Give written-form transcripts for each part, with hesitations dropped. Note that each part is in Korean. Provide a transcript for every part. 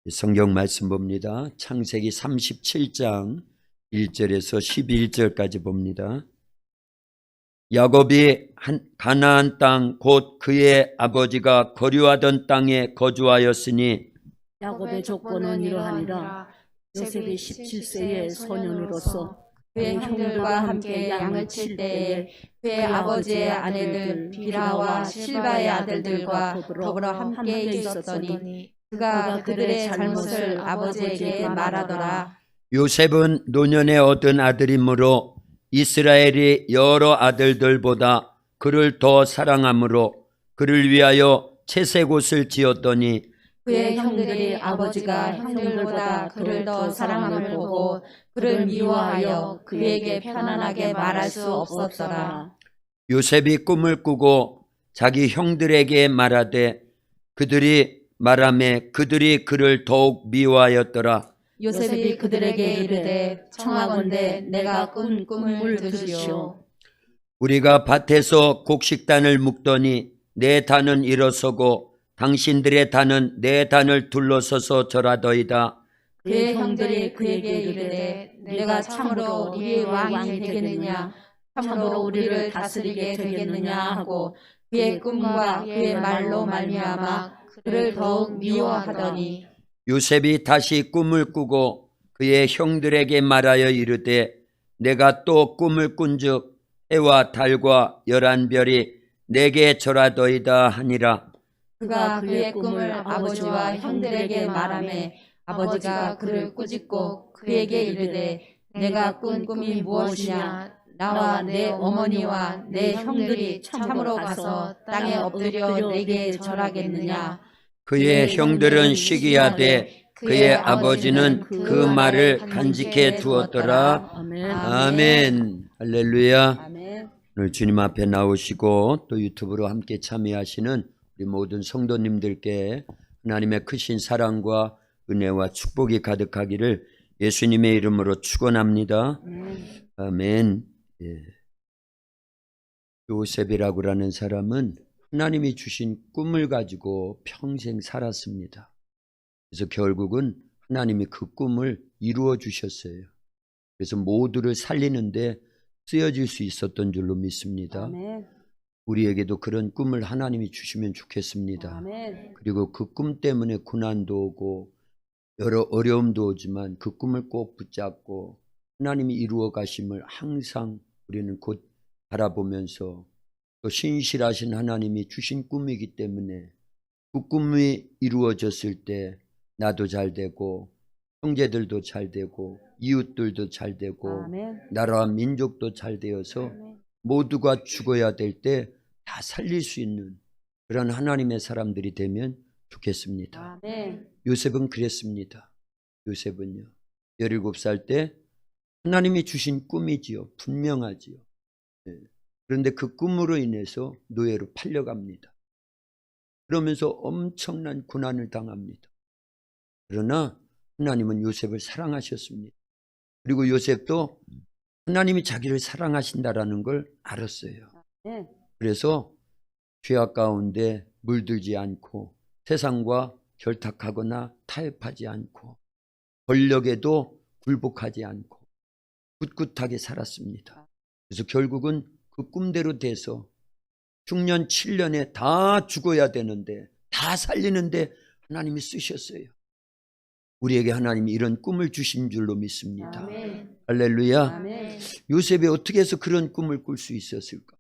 성경 말씀 봅니다. 창세기 37장 1절에서 11절까지 봅니다. 야곱이 가나안 땅 곧 그의 아버지가 거류하던 땅에 거주하였으니 야곱의 조건은 이러하니라. 요셉이 17세의 소년으로서 그의 형들과 함께 양을 칠 때에 그의 아버지의 아내들 빌하와 실바의 아들들과 더불어 함께 있었더니 그가 그들의 잘못을 아버지에게 말하더라. 요셉은 노년에 얻은 아들이므로 이스라엘이 여러 아들들보다 그를 더 사랑하므로 그를 위하여 채색 옷을 지었더니 그의 형들이 아버지가 형들보다 그를 더 사랑함을 보고 그를 미워하여 그에게 편안하게 말할 수 없었더라. 요셉이 꿈을 꾸고 자기 형들에게 말하되 그들이 말하매 그들이 그를 더욱 미워하였더라. 요셉이 그들에게 이르되 청하건대 내가 꾼 꿈을 들으시오. 우리가 밭에서 곡식단을 묶더니 내 단은 일어서고 당신들의 단은 내 단을 둘러서서 절하더이다. 그의 형들이 그에게 이르되 내가 참으로 우리의 왕이 되겠느냐, 참으로 우리를 다스리게 되겠느냐 하고 그의 꿈과 그의 말로 말미암아 그를 더욱 미워하더니 요셉이 다시 꿈을 꾸고 그의 형들에게 말하여 이르되 내가 또 꿈을 꾼즉 해와 달과 열한 별이 내게 절하더이다 하니라. 그가 그의 꿈을 아버지와 형들에게 말하매 아버지가 그를 꾸짖고 그에게 이르되 내가 꾼 꿈이 무엇이냐, 나와 내 어머니와 내 형들이 참으로 가서 땅에 엎드려 내게 절하겠느냐. 그의 형들은 시기하되 그의 아버지는 그 말을 간직해 두었더라. 아멘. 할렐루야. 아멘. 오늘 주님 앞에 나오시고 또 유튜브로 함께 참여하시는 우리 모든 성도님들께 하나님의 크신 사랑과 은혜와 축복이 가득하기를 예수님의 이름으로 축원합니다. 아멘. 예. 요셉이라고 하는 사람은 하나님이 주신 꿈을 가지고 평생 살았습니다. 그래서 결국은 하나님이 그 꿈을 이루어 주셨어요. 그래서 모두를 살리는데 쓰여질 수 있었던 줄로 믿습니다. 아멘. 우리에게도 그런 꿈을 하나님이 주시면 좋겠습니다. 아멘. 그리고 그 꿈 때문에 고난도 오고 여러 어려움도 오지만 그 꿈을 꼭 붙잡고 하나님이 이루어 가심을 항상 우리는 곧 바라보면서 또 신실하신 하나님이 주신 꿈이기 때문에 그 꿈이 이루어졌을 때 나도 잘 되고 형제들도 잘 되고 이웃들도 잘 되고 아멘. 나라와 민족도 잘 되어서 아멘. 모두가 죽어야 될 때 다 살릴 수 있는 그런 하나님의 사람들이 되면 좋겠습니다. 아멘. 요셉은 그랬습니다. 요셉은요 17살 때 하나님이 주신 꿈이지요. 분명하지요. 네. 그런데 그 꿈으로 인해서 노예로 팔려갑니다. 그러면서 엄청난 고난을 당합니다. 그러나 하나님은 요셉을 사랑하셨습니다. 그리고 요셉도 하나님이 자기를 사랑하신다라는 걸 알았어요. 네. 그래서 죄악 가운데 물들지 않고 세상과 결탁하거나 타협하지 않고 권력에도 굴복하지 않고 꿋꿋하게 살았습니다. 그래서 결국은 그 꿈대로 돼서 중년 7년에 다 죽어야 되는데 다 살리는데 하나님이 쓰셨어요. 우리에게 하나님이 이런 꿈을 주신 줄로 믿습니다. 아멘. 할렐루야. 아멘. 요셉이 어떻게 해서 그런 꿈을 꿀 수 있었을까?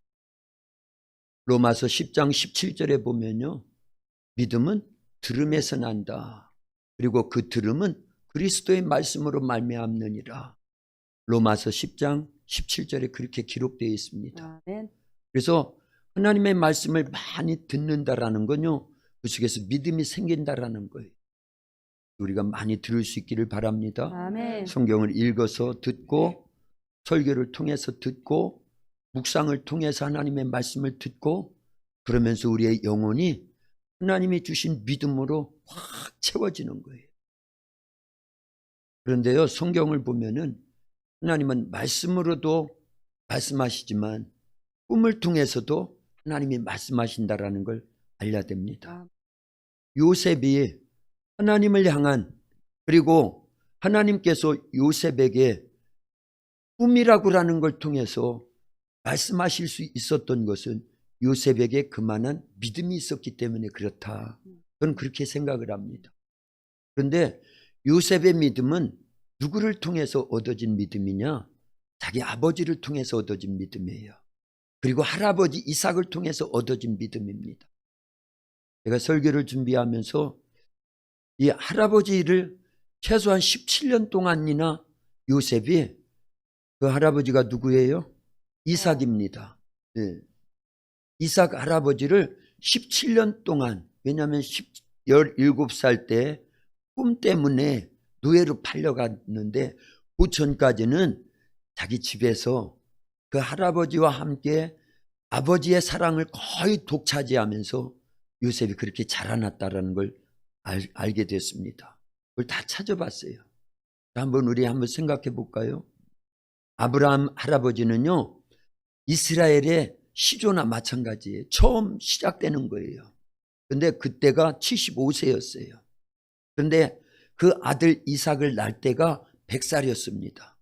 로마서 10장 17절에 보면요. 믿음은 들음에서 난다. 그리고 그 들음은 그리스도의 말씀으로 말미암느니라. 로마서 10장 17절에 그렇게 기록되어 있습니다. 아멘. 그래서 하나님의 말씀을 많이 듣는다라는 건요. 그 속에서 믿음이 생긴다라는 거예요. 우리가 많이 들을 수 있기를 바랍니다. 아멘. 성경을 읽어서 듣고 설교를 통해서 듣고 묵상을 통해서 하나님의 말씀을 듣고 그러면서 우리의 영혼이 하나님이 주신 믿음으로 확 채워지는 거예요. 그런데요, 성경을 보면은 하나님은 말씀으로도 말씀하시지만 꿈을 통해서도 하나님이 말씀하신다라는 걸 알려야 됩니다. 요셉이 하나님을 향한, 그리고 하나님께서 요셉에게 꿈이라고 하는 걸 통해서 말씀하실 수 있었던 것은 요셉에게 그만한 믿음이 있었기 때문에 그렇다. 저는 그렇게 생각을 합니다. 그런데 요셉의 믿음은 누구를 통해서 얻어진 믿음이냐? 자기 아버지를 통해서 얻어진 믿음이에요. 그리고 할아버지 이삭을 통해서 얻어진 믿음입니다. 제가 설교를 준비하면서 이 할아버지를 최소한 17년 동안이나 요셉이, 그 할아버지가 누구예요? 이삭입니다. 네. 이삭 할아버지를 17년 동안, 왜냐하면 17살 때 꿈 때문에 노예로 팔려갔는데 그 전까지는 자기 집에서 그 할아버지와 함께 아버지의 사랑을 거의 독차지하면서 요셉이 그렇게 자라났다는 걸 알게 됐습니다. 그걸 다 찾아봤어요. 우리 한번 생각해 볼까요? 아브라함 할아버지는요, 이스라엘의 시조나 마찬가지예요. 처음 시작되는 거예요. 근데 그때가 75세였어요. 그런데 그 아들 이삭을 낳을 때가 100살이었습니다.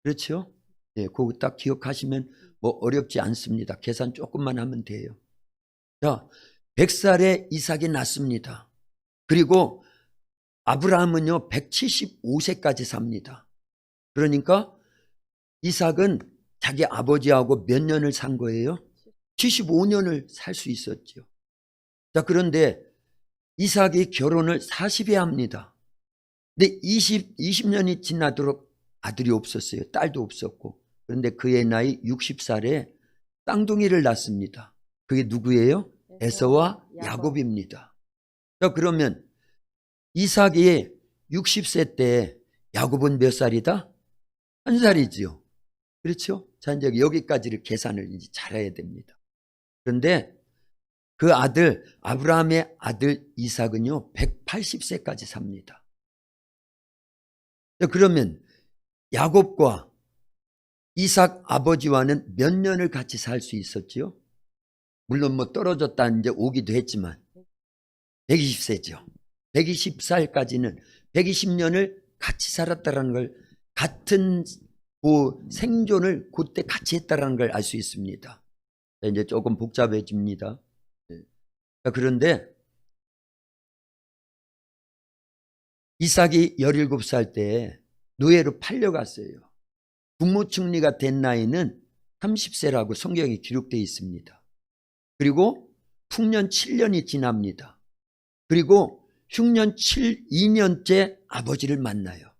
그렇죠? 네, 그거 딱 기억하시면 뭐 어렵지 않습니다. 계산 조금만 하면 돼요. 자, 100살에 이삭이 낳습니다. 그리고 아브라함은요 175세까지 삽니다. 그러니까 이삭은 자기 아버지하고 몇 년을 산 거예요? 75년을 살 수 있었죠. 자, 그런데 이삭이 결혼을 40에 합니다. 근데 20년이 지나도록 아들이 없었어요. 딸도 없었고. 그런데 그의 나이 60살에 쌍둥이를 낳습니다. 그게 누구예요? 에서와 야곱입니다. 자, 그러면 이삭이 60세 때 야곱은 몇 살이다? 1살이지요. 그렇죠? 자, 이제 여기까지를 계산을 이제 잘해야 됩니다. 그런데 그 아들, 아브라함의 아들 이삭은요 180세까지 삽니다. 자, 그러면 야곱과 이삭 아버지와는 몇 년을 같이 살 수 있었지요? 물론 뭐 떨어졌다 이제 오기도 했지만 120세죠. 120살까지는 120년을 같이 살았다는 걸, 같은 그 생존을 그때 같이 했다는 걸 알 수 있습니다. 이제 조금 복잡해집니다. 그런데 이삭이 17살 때 노예로 팔려갔어요. 국무총리가 된 나이는 30세라고 성경에 기록되어 있습니다. 그리고 흉년 7년이 지납니다. 그리고 흉년 2년째 아버지를 만나요.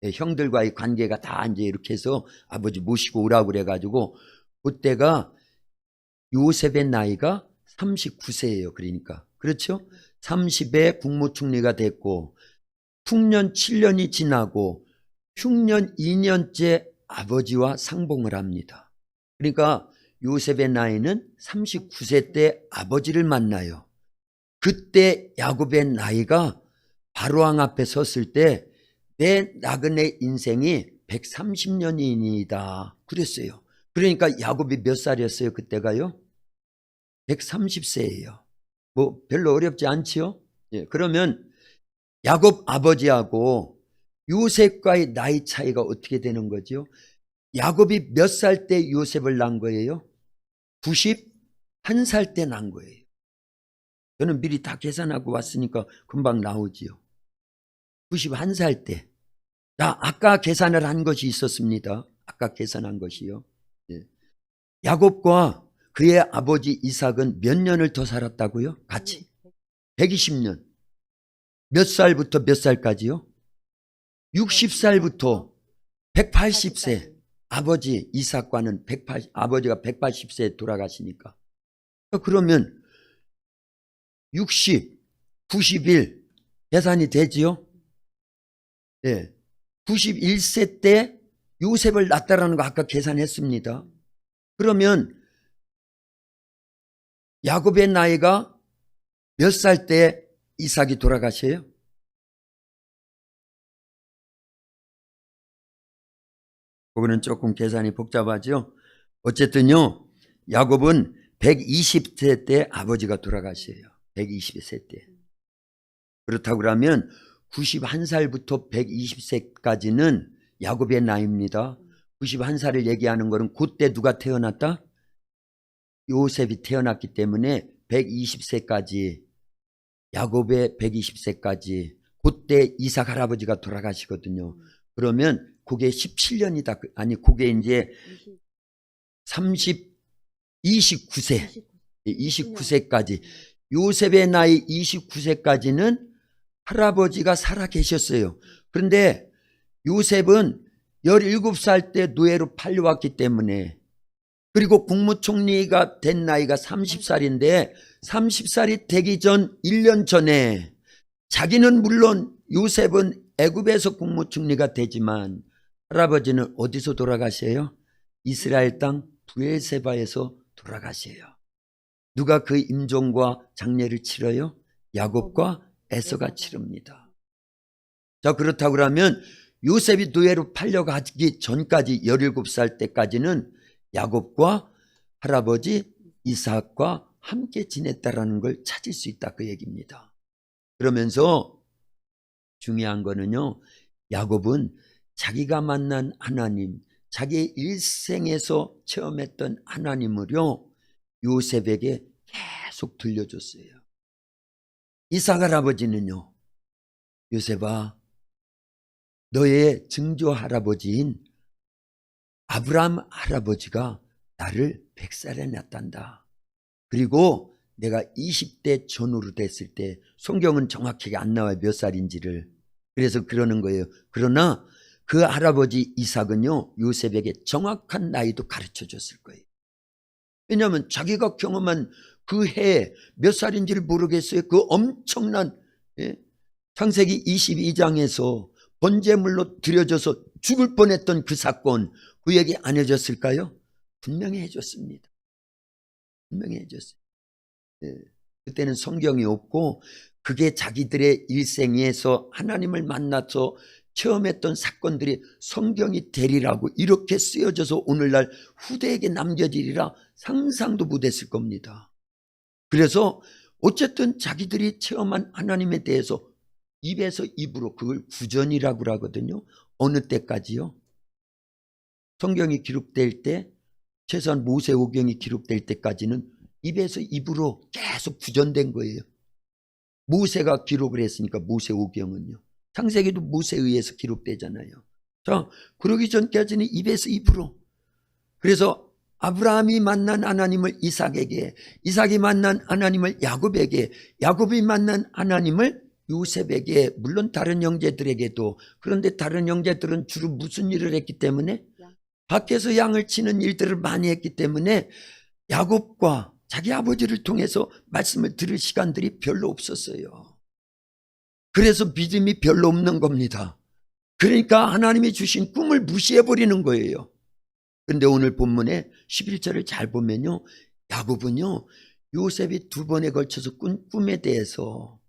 형들과의 관계가 다 이제 이렇게 해서 아버지 모시고 오라고 그래가지고, 그때가 요셉의 나이가 39세예요. 그러니까. 그렇죠? 30에 국무총리가 됐고, 흉년 7년이 지나고, 흉년 2년째 아버지와 상봉을 합니다. 그러니까 요셉의 나이는 39세 때 아버지를 만나요. 그때 야곱의 나이가 바로왕 앞에 섰을 때 내 나그네 인생이 130년이니이다 그랬어요. 그러니까 야곱이 몇 살이었어요? 그때가요? 130세예요. 뭐 별로 어렵지 않지요? 예, 그러면 야곱 아버지하고 요셉과의 나이 차이가 어떻게 되는 거죠? 야곱이 몇 살 때 요셉을 낳은 거예요? 91살 때 낳은 거예요. 저는 미리 다 계산하고 왔으니까 금방 나오지요. 91살 때. 자, 아까 계산을 한 것이 있었습니다. 아까 계산한 것이요. 예. 야곱과 그의 아버지 이삭은 몇 년을 더 살았다고요? 같이 120년. 몇 살부터 몇 살까지요? 60살부터 180세. 아버지 이삭과는 아버지가 180세에 돌아가시니까. 그러면 60, 91 계산이 되지요? 네. 91세 때 요셉을 낳았다라는 거 아까 계산했습니다. 그러면 야곱의 나이가 몇 살 때 이삭이 돌아가셔요? 그거는 조금 계산이 복잡하죠. 어쨌든요, 야곱은 120세 때 아버지가 돌아가셔요. 120세 때. 그렇다고 그러면 91살부터 120세까지는 야곱의 나이입니다. 91살을 얘기하는 것은 그때 누가 태어났다? 요셉이 태어났기 때문에 120세까지, 야곱의 120세까지, 그때 이삭 할아버지가 돌아가시거든요. 그러면 그게 17년이다. 아니, 그게 이제 29세까지. 요셉의 나이 29세까지는 할아버지가 살아 계셨어요. 그런데 요셉은 17살 때 노예로 팔려왔기 때문에, 그리고 국무총리가 된 나이가 30살인데 30살이 되기 전 1년 전에 자기는 물론 요셉은 애굽에서 국무총리가 되지만 할아버지는 어디서 돌아가셔요? 이스라엘 땅 브엘세바에서 돌아가셔요. 누가 그 임종과 장례를 치러요? 야곱과 에서가 치릅니다. 자, 그렇다고 그러면 요셉이 노예로 팔려가기 전까지 17살 때까지는 야곱과 할아버지 이삭과 함께 지냈다라는 걸 찾을 수 있다, 그 얘기입니다. 그러면서 중요한 거는요, 야곱은 자기가 만난 하나님, 자기의 일생에서 체험했던 하나님을요 요셉에게 계속 들려줬어요. 이삭 할아버지는요, 요셉아, 너의 증조 할아버지인 아브라함 할아버지가 나를 100살에 낳았단다. 그리고 내가 20대 전후로 됐을 때, 성경은 정확하게 안 나와요, 몇 살인지를. 그래서 그러는 거예요. 그러나 그 할아버지 이삭은요 요셉에게 정확한 나이도 가르쳐 줬을 거예요. 왜냐하면 자기가 경험한 그 해에 몇 살인지를 모르겠어요. 그 엄청난, 창세기 22장에서 번제물로 드려져서 죽을 뻔했던 그 사건, 그 얘기 안 해줬을까요? 분명히 해줬습니다. 분명히 해줬어요. 그때는 성경이 없고 그게 자기들의 일생에서 하나님을 만나서 체험했던 사건들이 성경이 되리라고 이렇게 쓰여져서 오늘날 후대에게 남겨지리라 상상도 못했을 겁니다. 그래서 어쨌든 자기들이 체험한 하나님에 대해서 입에서 입으로, 그걸 구전이라고 하거든요. 어느 때까지요? 성경이 기록될 때, 최소한 모세오경이 기록될 때까지는 입에서 입으로 계속 구전된 거예요. 모세가 기록을 했으니까 모세오경은요. 창세기도 모세에 의해서 기록되잖아요. 자, 그러기 전까지는 입에서 입으로. 그래서 아브라함이 만난 하나님을 이삭에게, 이삭이 만난 하나님을 야곱에게, 야곱이 만난 하나님을 요셉에게, 물론 다른 형제들에게도. 그런데 다른 형제들은 주로 무슨 일을 했기 때문에? 밖에서 양을 치는 일들을 많이 했기 때문에 야곱과 자기 아버지를 통해서 말씀을 들을 시간들이 별로 없었어요. 그래서 믿음이 별로 없는 겁니다. 그러니까 하나님이 주신 꿈을 무시해버리는 거예요. 그런데 오늘 본문에 11절을 잘 보면요, 야곱은요 요셉이 2번에 걸쳐서 꾼 꿈에 대해서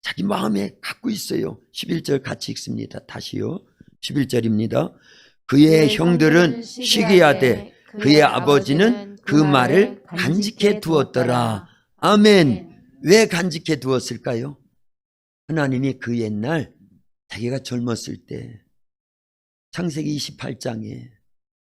자기 마음에 갖고 있어요. 11절 같이 읽습니다. 다시요. 11절입니다. 그의 형들은 시기하되 그의 아버지는 그 말을 간직해 두었더라. 아멘. 왜 간직해 두었을까요? 하나님이 그 옛날 자기가 젊었을 때 창세기 28장에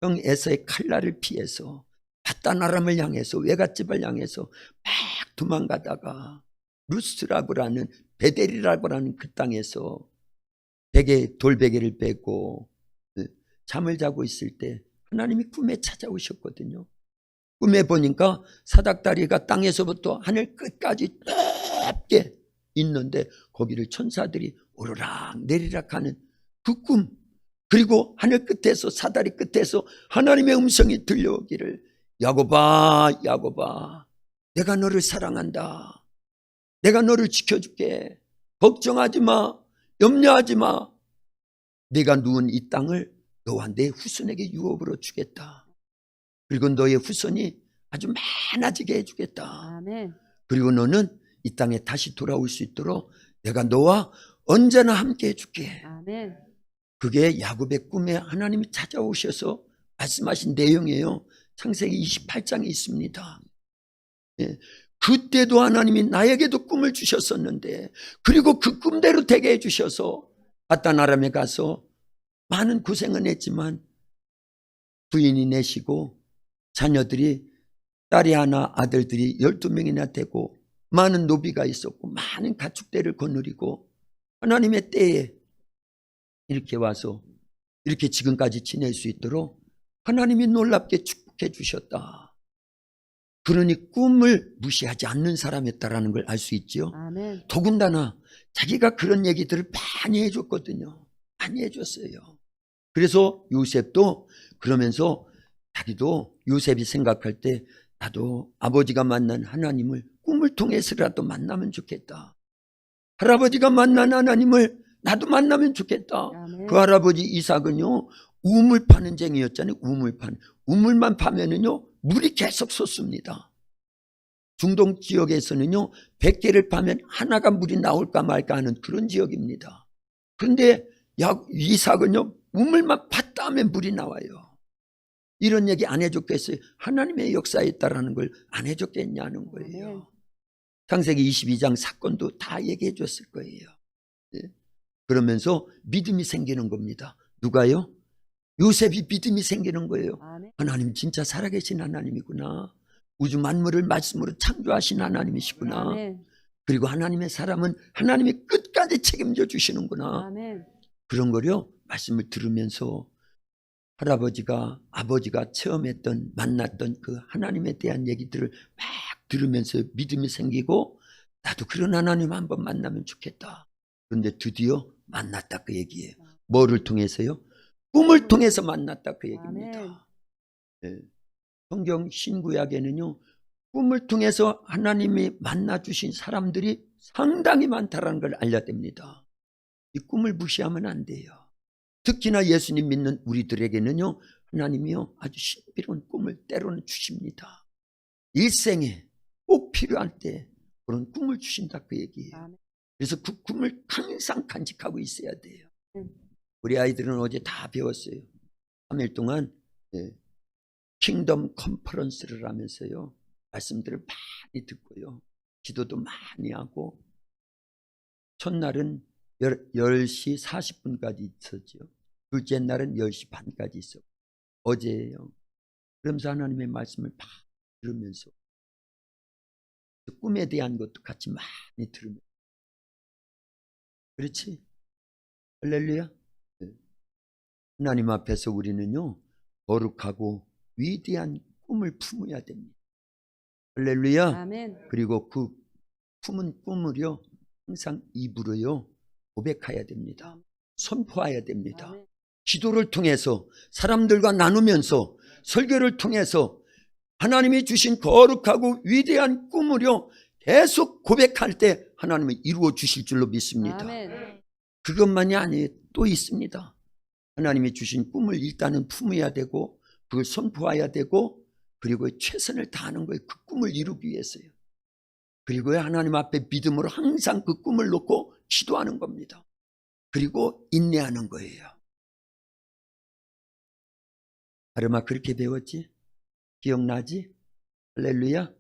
형 에서의 칼날을 피해서 밧단아람을 향해서, 외갓집을 향해서 막 도망가다가 루스라고 하는, 베델이라고 하는 그 땅에서 돌베개를 빼고 잠을 자고 있을 때 하나님이 꿈에 찾아오셨거든요. 꿈에 보니까 사닥다리가 땅에서부터 하늘 끝까지 넓게 있는데 거기를 천사들이 오르락 내리락 하는 그 꿈, 그리고 하늘 끝에서, 사다리 끝에서 하나님의 음성이 들려오기를, 야곱아, 야곱아, 내가 너를 사랑한다. 내가 너를 지켜줄게. 걱정하지 마. 염려하지 마. 네가 누운 이 땅을 너와 내 후손에게 유업으로 주겠다. 그리고 너의 후손이 아주 많아지게 해주겠다. 아멘. 그리고 너는 이 땅에 다시 돌아올 수 있도록 내가 너와 언제나 함께 해줄게. 아멘. 그게 야곱의 꿈에 하나님이 찾아오셔서 말씀하신 내용이에요. 창세기 28장에 있습니다. 그때도 하나님이 나에게도 꿈을 주셨었는데, 그리고 그 꿈대로 되게 해주셔서 바단 아람에 가서 많은 고생은 했지만 부인이 내시고 자녀들이, 딸이 하나 아들들이 12명이나 되고 많은 노비가 있었고 많은 가축대를 거느리고 하나님의 때에 이렇게 와서 이렇게 지금까지 지낼 수 있도록 하나님이 놀랍게 축복해 주셨다. 그러니 꿈을 무시하지 않는 사람이었다라는 걸 알 수 있죠. 아멘. 더군다나 자기가 그런 얘기들을 많이 해줬거든요. 많이 해줬어요. 그래서 요셉도 그러면서 자기도 요셉이 생각할 때 나도 아버지가 만난 하나님을 꿈을 통해서라도 만나면 좋겠다. 할아버지가 만난 하나님을 나도 만나면 좋겠다. 아멘. 그 할아버지 이삭은요, 우물 파는 쟁이였잖아요. 우물만 파면은요 물이 계속 솟습니다. 중동 지역에서는요 100개를 파면 하나가 물이 나올까 말까 하는 그런 지역입니다. 그런데 이삭은요 우물만 팠다 하면 물이 나와요. 이런 얘기 안 해줬겠어요? 하나님의 역사에 있다라는 걸 안 해줬겠냐는 거예요. 창세기 22장 사건도 다 얘기해 줬을 거예요. 그러면서 믿음이 생기는 겁니다. 누가요? 요셉이 믿음이 생기는 거예요. 하나님 진짜 살아계신 하나님이구나. 우주 만물을 말씀으로 창조하신 하나님이시구나. 그리고 하나님의 사람은 하나님이 끝까지 책임져 주시는구나. 그런 거요 말씀을 들으면서 아버지가 체험했던, 만났던 그 하나님에 대한 얘기들을 막 들으면서 믿음이 생기고 나도 그런 하나님 한번 만나면 좋겠다. 그런데 드디어 만났다 그 얘기예요. 뭐를 통해서요? 꿈을 통해서 만났다 그 얘기입니다. 네. 성경 신구약에는요 꿈을 통해서 하나님이 만나주신 사람들이 상당히 많다는 걸 알려야 됩니다. 이 꿈을 무시하면 안 돼요. 특히나 예수님 믿는 우리들에게는요 하나님이요 아주 신비로운 꿈을 때로는 주십니다. 일생에 꼭 필요할 때 그런 꿈을 주신다 그 얘기예요. 그래서 그 꿈을 항상 간직하고 있어야 돼요. 우리 아이들은 어제 다 배웠어요. 3일 동안 킹덤 컨퍼런스를 하면서요 말씀들을 많이 듣고요 기도도 많이 하고, 첫날은 10시 40분까지 있었죠. 둘째 날은 10시 반까지 있었고 어제예요. 그러면서 하나님의 말씀을 막 들으면서 꿈에 대한 것도 같이 많이 들으면서, 그렇지? 할렐루야. 하나님 앞에서 우리는요 거룩하고 위대한 꿈을 품어야 됩니다. 할렐루야. 아멘. 그리고 그 품은 꿈을요 항상 입으로요 고백해야 됩니다. 선포해야 됩니다. 아멘. 기도를 통해서 사람들과 나누면서 설교를 통해서 하나님이 주신 거룩하고 위대한 꿈을요 계속 고백할 때 하나님이 이루어 주실 줄로 믿습니다. 아멘. 그것만이 아니에요. 또 있습니다. 하나님이 주신 꿈을 일단은 품어야 되고 그걸 선포해야 되고 그리고 최선을 다하는 거예요. 그 꿈을 이루기 위해서요. 그리고 하나님 앞에 믿음으로 항상 그 꿈을 놓고 기도하는 겁니다. 그리고 인내하는 거예요. 아르마 그렇게 배웠지? 기억나지? 할렐루야.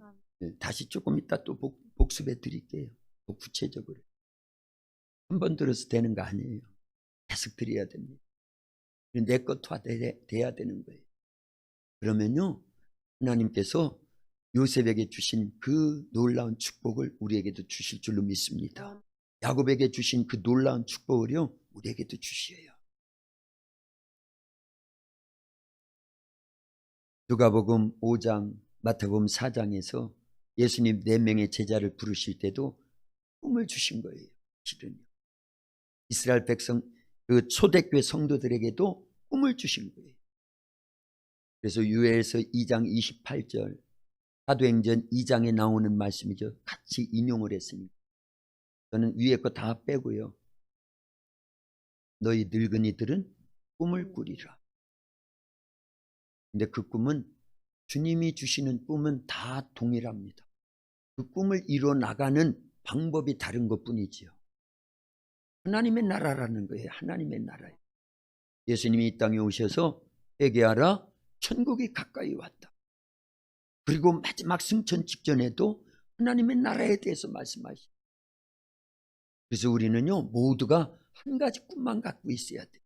다시 조금 이따 또 복습해 드릴게요. 또 구체적으로. 한 번 들어서 되는 거 아니에요. 계속 드려야 됩니다. 내 것도 돼야 되는 거예요. 그러면요 하나님께서 요셉에게 주신 그 놀라운 축복을 우리에게도 주실 줄로 믿습니다. 야곱에게 주신 그 놀라운 축복을요 우리에게도 주셔요. 누가복음 5장, 마태복음 4장에서 예수님 4명의 제자를 부르실 때도 꿈을 주신 거예요. 실은요. 이스라엘 백성 그 초대교회 성도들에게도 꿈을 주신 거예요. 그래서 유에서 2장 28절, 사도행전 2장에 나오는 말씀이죠. 같이 인용을 했습니다. 저는 위에 거 다 빼고요. 너희 늙은이들은 꿈을 꾸리라. 근데 그 꿈은 주님이 주시는 꿈은 다 동일합니다. 그 꿈을 이뤄 나가는 방법이 다른 것뿐이지요. 하나님의 나라라는 거예요. 하나님의 나라예요. 예수님이 이 땅에 오셔서 회개하라 천국이 가까이 왔다. 그리고 마지막 승천 직전에도 하나님의 나라에 대해서 말씀하시죠. 그래서 우리는요, 모두가 한 가지 꿈만 갖고 있어야 돼요.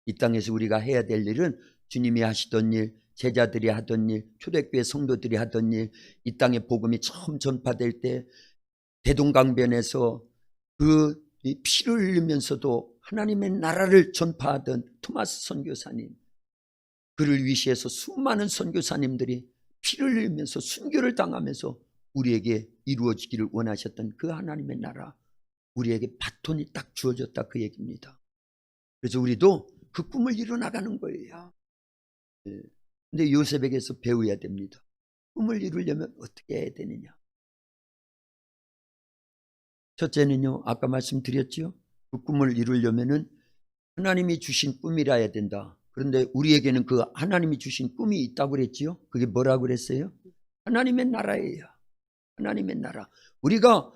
이 땅에서 우리가 해야 될 일은 주님이 하시던 일, 제자들이 하던 일, 초대교회 성도들이 하던 일, 이 땅에 복음이 처음 전파될 때 대동강변에서 그 피를 흘리면서도 하나님의 나라를 전파하던 토마스 선교사님, 그를 위시해서 수많은 선교사님들이 피를 흘리면서 순교를 당하면서 우리에게 이루어지기를 원하셨던 그 하나님의 나라, 우리에게 바톤이 딱 주어졌다, 그 얘기입니다. 그래서 우리도 그 꿈을 이뤄나가는 거예요. 근데 요셉에게서 배워야 됩니다. 꿈을 이루려면 어떻게 해야 되느냐. 첫째는요, 아까 말씀드렸죠. 그 꿈을 이루려면은 하나님이 주신 꿈이라 해야 된다. 그런데 우리에게는 그 하나님이 주신 꿈이 있다고 그랬지요. 그게 뭐라고 그랬어요? 하나님의 나라예요. 하나님의 나라. 우리가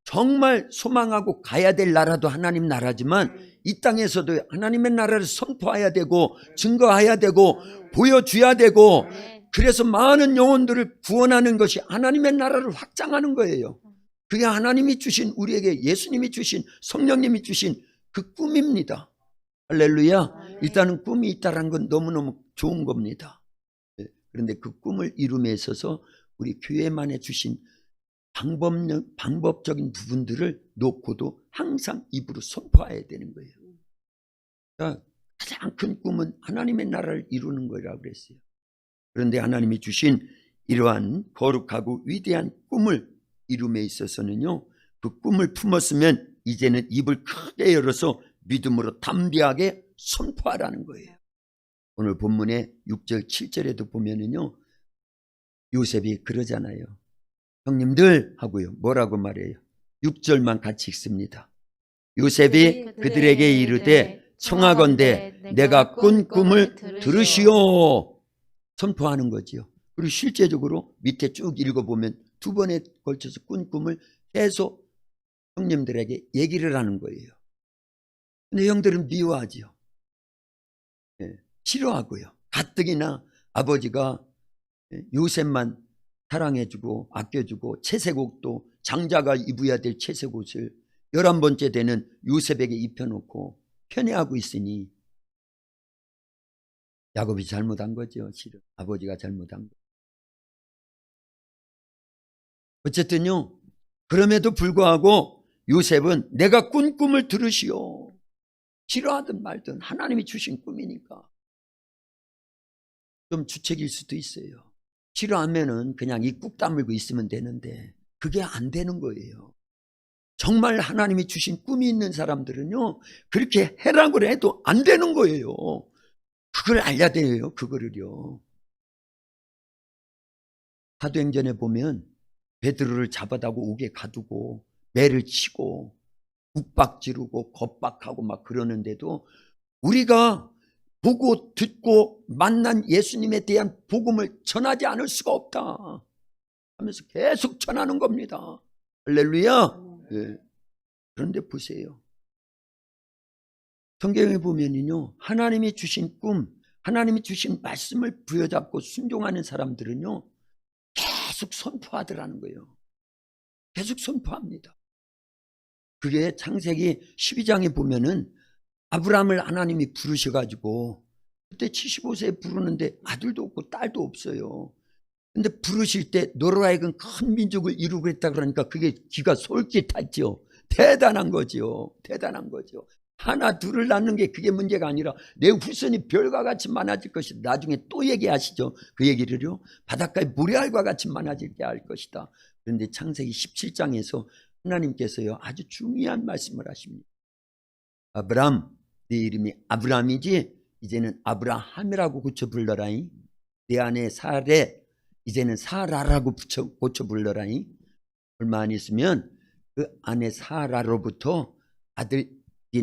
정말 소망하고 가야 될 나라도 하나님 나라지만 이 땅에서도 하나님의 나라를 선포해야 되고 증거해야 되고 보여줘야 되고, 그래서 많은 영혼들을 구원하는 것이 하나님의 나라를 확장하는 거예요. 그게 하나님이 주신, 우리에게 예수님이 주신, 성령님이 주신 그 꿈입니다. 할렐루야. 일단은 꿈이 있다는 건 너무너무 좋은 겁니다. 그런데 그 꿈을 이룸에 있어서 우리 교회만에 주신 방법적인 부분들을 놓고도 항상 입으로 선포해야 되는 거예요. 그러니까 가장 큰 꿈은 하나님의 나라를 이루는 거라고 그랬어요. 그런데 하나님이 주신 이러한 거룩하고 위대한 꿈을 이룸에 있어서는요, 그 꿈을 품었으면 이제는 입을 크게 열어서 믿음으로 담대하게 선포하라는 거예요. 오늘 본문의 6절 7절에도 보면은요, 요셉이 그러잖아요. 형님들 하고요, 뭐라고 말해요? 6절만 같이 읽습니다. 요셉이 그들에게 이르되 청하건대 내가 꾼 꿈을 들으시오. 선포하는 거지요. 그리고 실제적으로 밑에 쭉 읽어보면 두 번에 걸쳐서 꾼 꿈을 계속 형님들에게 얘기를 하는 거예요. 근데 형들은 미워하지요. 싫어하고요. 가뜩이나 아버지가 요셉만 사랑해주고 아껴주고 채색옷도 장자가 입어야 될 채색옷을 11번째 되는 요셉에게 입혀놓고 편애하고 있으니 야곱이 잘못한 거죠. 실은 아버지가 잘못한 거. 어쨌든요, 그럼에도 불구하고 요셉은 내가 꾼 꿈을 들으시오. 싫어하든 말든 하나님이 주신 꿈이니까. 좀 주책일 수도 있어요. 싫어하면은 그냥 입국 다물고 있으면 되는데 그게 안 되는 거예요. 정말 하나님이 주신 꿈이 있는 사람들은요, 그렇게 해라고 해도 안 되는 거예요. 그걸 알려야 돼요. 그거를요. 사도행전에 보면 베드로를 잡아다고 옥에 가두고 매를 치고 욱박지르고 겁박하고 막 그러는데도 우리가 보고 듣고 만난 예수님에 대한 복음을 전하지 않을 수가 없다 하면서 계속 전하는 겁니다. 할렐루야. 네. 그런데 보세요. 성경에 보면요, 하나님이 주신 꿈, 하나님이 주신 말씀을 부여잡고 순종하는 사람들은요, 계속 선포하더라는 거예요. 계속 선포합니다. 그게 창세기 12장에 보면은 아브라함을 하나님이 부르셔가지고 그때 75세에 부르는데 아들도 없고 딸도 없어요. 근데 부르실 때 너로 하여금 큰 민족을 이루겠다 그러니까 그게 기가 솔깃했죠. 대단한 거죠. 대단한 거죠. 하나 둘을 낳는 게 그게 문제가 아니라 내 후손이 별과 같이 많아질 것이다. 나중에 또 얘기하시죠. 그 얘기를요. 바닷가에 모래알과 같이 많아지게 할 것이다. 그런데 창세기 17장에서 하나님께서요, 아주 중요한 말씀을 하십니다. 아브람, 네 이름이 아브람이지 이제는 아브라함이라고 고쳐 불러라잉. 내 안에 사레, 이제는 사라라고 고쳐 불러라잉. 얼마 안 있으면 그 안에 사라로부터 아들이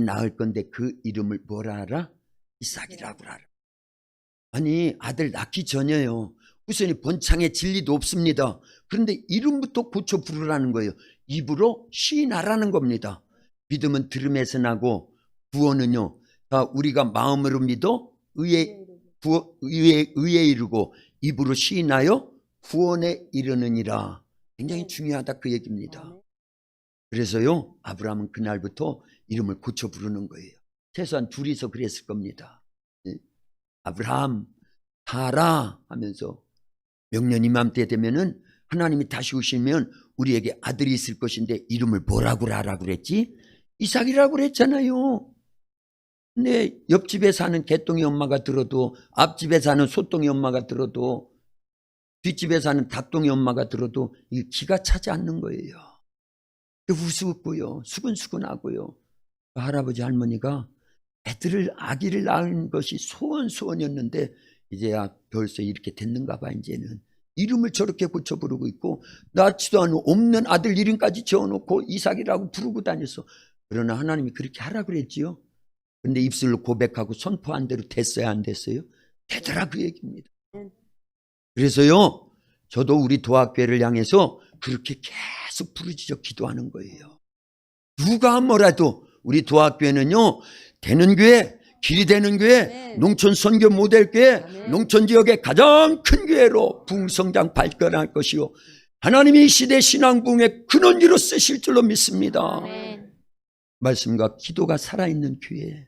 낳을 건데 그 이름을 뭐라 하라? 이삭이라고 하라. 아니, 아들 낳기 전에요, 후손이 번창의 진리도 없습니다. 그런데 이름부터 고쳐 부르라는 거예요. 입으로 시인하라는 겁니다. 믿음은 들음에서 나고 구원은요, 우리가 마음으로 믿어 의에 이르고 입으로 시인하여 구원에 이르느니라. 굉장히 중요하다 그 얘기입니다. 그래서요, 아브라함은 그날부터 이름을 고쳐 부르는 거예요. 최소한 둘이서 그랬을 겁니다. 예. 아브라함, 사라 하면서 명년 이맘때 되면은 하나님이 다시 오시면 우리에게 아들이 있을 것인데 이름을 뭐라고 하라고 그랬지? 이삭이라고 그랬잖아요. 근데 옆집에 사는 개똥이 엄마가 들어도, 앞집에 사는 소똥이 엄마가 들어도, 뒷집에 사는 닭똥이 엄마가 들어도 이 기가 차지 않는 거예요. 우스웠고요, 수근수근하고요. 할아버지 할머니가 아기를 낳은 것이 소원이었는데 이제야 벌써 이렇게 됐는가 봐. 이제는 이름을 저렇게 고쳐 부르고 있고, 낳지도 않은 없는 아들 이름까지 지어놓고 이삭이라고 부르고 다녔어. 그러나 하나님이 그렇게 하라 그랬지요. 근데 입술로 고백하고 선포한 대로 됐어야 안 됐어요? 되더라 그 얘기입니다. 그래서요, 저도 우리 도학교회를 향해서 그렇게 계속 부르짖어 기도하는 거예요. 누가 뭐라도 우리 도학교회는요, 되는 교회, 길이 되는 교회, 농촌 선교 모델 교회, 농촌 지역의 가장 큰 교회로 부흥성장 발전할 것이요, 하나님이 이 시대 신앙 부흥의 근원지로 쓰실 줄로 믿습니다. 말씀과 기도가 살아있는 교회,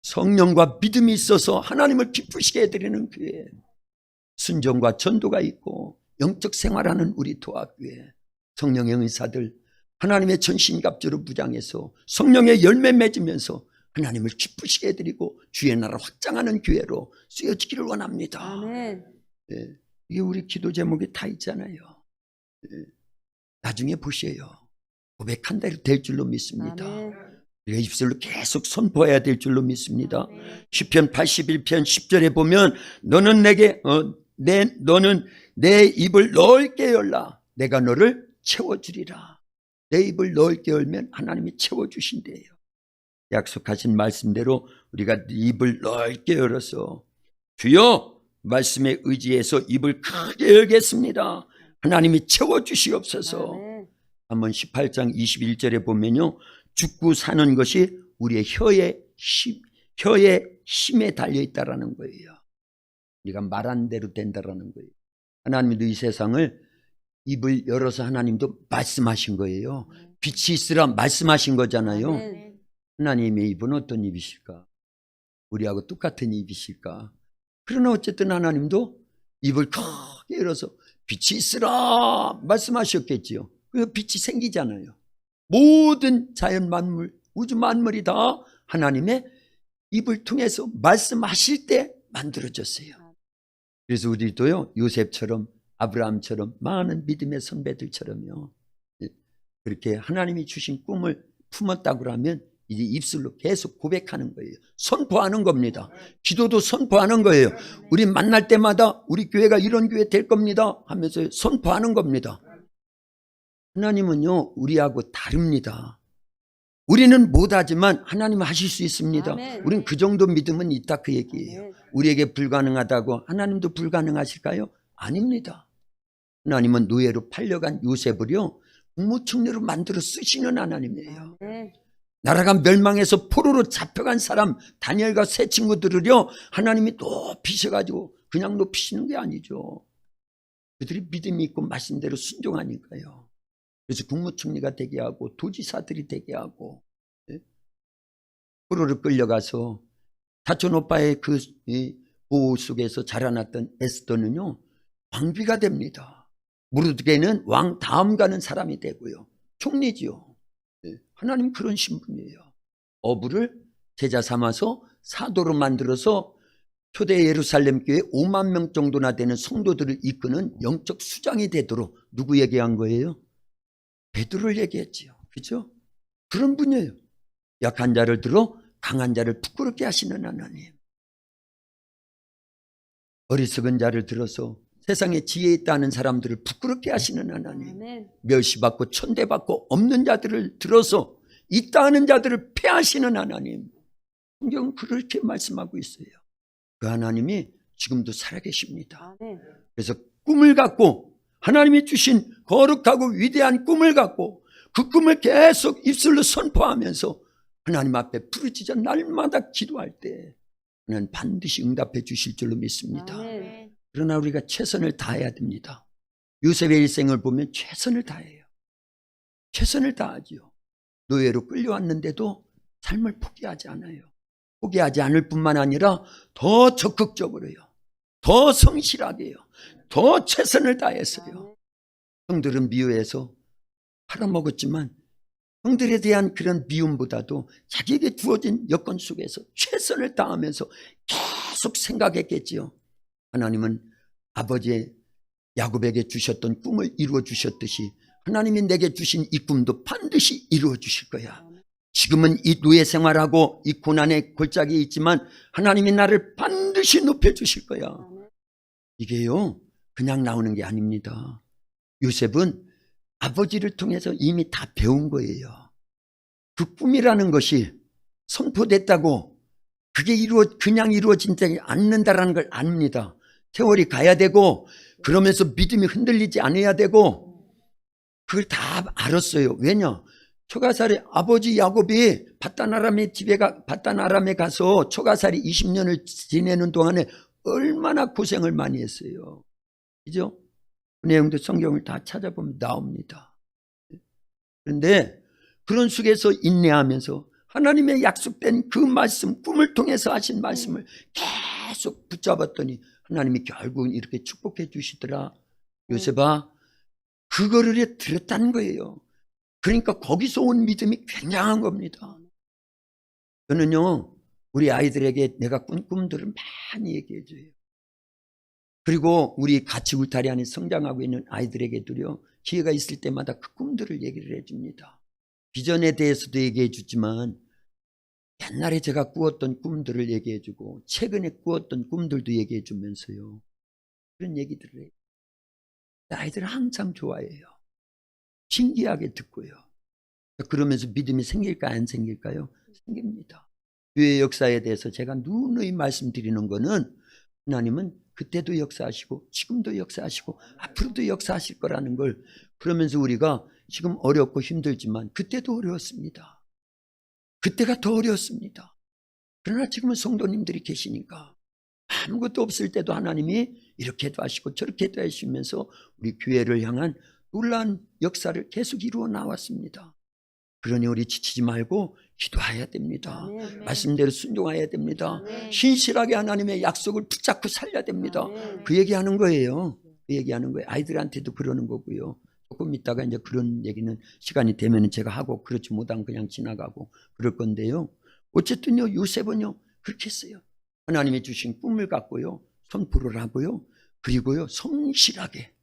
성령과 믿음이 있어서 하나님을 기쁘시게 해드리는 교회, 순종과 전도가 있고 영적 생활하는 우리 도학교회, 성령의 은사들 하나님의 전신갑주로 무장해서 성령의 열매 맺으면서 하나님을 기쁘시게 해드리고 주의 나라 확장하는 교회로 쓰여지기를 원합니다. 아멘. 예, 이게 우리 기도 제목이 다 있잖아요. 예, 나중에 보세요. 고백한 대로 될 줄로 믿습니다. 아멘. 우리가 입술로 계속 선포해야 될 줄로 믿습니다. 시편 81편 10절에 보면 너는 너는 내 입을 넓게 열라. 내가 너를 채워주리라. 내 입을 넓게 열면 하나님이 채워주신대요. 약속하신 말씀대로 우리가 입을 넓게 열어서 주여 말씀에 의지해서 입을 크게 열겠습니다. 하나님이 채워주시옵소서. 한번 18장 21절에 보면요, 죽고 사는 것이 우리의 혀의 힘에 달려있다라는 거예요. 우리가 말한 대로 된다라는 거예요. 하나님도 이 세상을 입을 열어서 하나님도 말씀하신 거예요. 빛이 있으라 말씀하신 거잖아요. 하나님의 입은 어떤 입이실까? 우리하고 똑같은 입이실까? 그러나 어쨌든 하나님도 입을 크게 열어서 빛이 있으라 말씀하셨겠지요. 그 빛이 생기잖아요. 모든 자연 만물, 우주 만물이 다 하나님의 입을 통해서 말씀하실 때 만들어졌어요. 그래서 우리도요, 요셉처럼 아브라함처럼 많은 믿음의 선배들처럼요, 그렇게 하나님이 주신 꿈을 품었다고 하면 이제 입술로 계속 고백하는 거예요. 선포하는 겁니다. 기도도 선포하는 거예요. 우리 만날 때마다 우리 교회가 이런 교회 될 겁니다 하면서 선포하는 겁니다. 하나님은요, 우리하고 다릅니다. 우리는 못하지만 하나님은 하실 수 있습니다. 아멘. 우린 그 정도 믿음은 있다 그 얘기예요. 우리에게 불가능하다고 하나님도 불가능하실까요? 아닙니다. 하나님은 노예로 팔려간 요셉을요, 국무총리로 만들어 쓰시는 하나님이에요. 나라가 멸망해서 포로로 잡혀간 사람 다니엘과 세 친구들을요, 하나님이 높이셔가지고 그냥 높이시는 게 아니죠. 그들이 믿음이 있고 말씀대로 순종하니까요. 그래서 국무총리가 되게 하고 도지사들이 되게 하고, 포로를 끌려가서 사촌 오빠의 그 보호 속에서 자라났던 에스더는요, 왕비가 됩니다. 모르드게는 왕 다음 가는 사람이 되고요, 총리지요. 하나님 그런 신분이에요. 어부를 제자 삼아서 사도로 만들어서 초대 예루살렘 교회 5만 명 정도나 되는 성도들을 이끄는 영적 수장이 되도록 누구 얘기한 거예요? 베드로를 얘기했지요. 그렇죠? 그런 분이에요. 약한 자를 들어 강한 자를 부끄럽게 하시는 하나님. 어리석은 자를 들어서 세상에 지혜 있다는 사람들을 부끄럽게 하시는 하나님. 멸시받고 천대받고 없는 자들을 들어서 있다는 자들을 폐하시는 하나님. 성경은 그렇게 말씀하고 있어요. 그 하나님이 지금도 살아계십니다. 그래서 꿈을 갖고 하나님이 주신 거룩하고 위대한 꿈을 갖고 그 꿈을 계속 입술로 선포하면서 하나님 앞에 부르짖어 날마다 기도할 때 하나님 반드시 응답해 주실 줄로 믿습니다. 그러나 우리가 최선을 다해야 됩니다. 요셉의 일생을 보면 최선을 다해요. 최선을 다하지요. 노예로 끌려왔는데도 삶을 포기하지 않아요. 포기하지 않을 뿐만 아니라 더 적극적으로요. 더 성실하게요. 더 최선을 다했어요. 형들은 미워해서 팔아먹었지만 형들에 대한 그런 미움보다도 자기에게 주어진 여건 속에서 최선을 다하면서 계속 생각했겠지요. 하나님은 아버지 야곱에게 주셨던 꿈을 이루어 주셨듯이 하나님이 내게 주신 이 꿈도 반드시 이루어 주실 거야. 지금은 이 노예 생활하고 이 고난의 골짜기에 있지만 하나님이 나를 반드시 높여 주실 거야. 이게요 그냥 나오는 게 아닙니다. 요셉은 아버지를 통해서 이미 다 배운 거예요. 그 꿈이라는 것이 선포됐다고 그게 그냥 이루어지지 않는다라는 걸 압니다. 세월이 가야 되고 그러면서 믿음이 흔들리지 않아야 되고 그걸 다 알았어요. 왜냐? 초가살이 아버지 야곱이 바단 아람에 가서 초가살이 20년을 지내는 동안에 얼마나 고생을 많이 했어요. 그죠? 그 내용도 성경을 다 찾아보면 나옵니다. 그런데 그런 속에서 인내하면서 하나님의 약속된 그 말씀, 꿈을 통해서 하신 말씀을 계속 붙잡았더니 하나님이 결국은 이렇게 축복해 주시더라. 요셉아, 그거를 들었다는 거예요. 그러니까 거기서 온 믿음이 굉장한 겁니다. 저는요, 우리 아이들에게 내가 꾼 꿈들을 많이 얘기해 줘요. 그리고 우리 같이 울타리 안에 성장하고 있는 아이들에게도요, 기회가 있을 때마다 그 꿈들을 얘기를 해줍니다. 비전에 대해서도 얘기해 주지만 옛날에 제가 꾸었던 꿈들을 얘기해 주고 최근에 꾸었던 꿈들도 얘기해 주면서요. 그런 얘기들을 해요. 아이들은 항상 좋아해요. 신기하게 듣고요. 그러면서 믿음이 생길까 안 생길까요? 생깁니다. 교회 역사에 대해서 제가 누누이 말씀드리는 거는 하나님은 그때도 역사하시고 지금도 역사하시고 앞으로도 역사하실 거라는 걸, 그러면서 우리가 지금 어렵고 힘들지만 그때도 어려웠습니다. 그때가 더 어려웠습니다. 그러나 지금은 성도님들이 계시니까 아무것도 없을 때도 하나님이 이렇게도 하시고 저렇게도 하시면서 우리 교회를 향한 놀라운 역사를 계속 이루어 나왔습니다. 그러니 우리 지치지 말고 기도해야 됩니다. 말씀대로 순종해야 됩니다. 신실하게 하나님의 약속을 붙잡고 살려야 됩니다. 그 얘기하는 거예요. 그 얘기하는 거예요. 아이들한테도 그러는 거고요. 조금 있다가 이제 그런 얘기는 시간이 되면 제가 하고, 그렇지 못하면 그냥 지나가고 그럴 건데요. 어쨌든요, 요셉은요 그렇게 했어요. 하나님이 주신 꿈을 갖고요 선포를 하고요, 그리고요 성실하게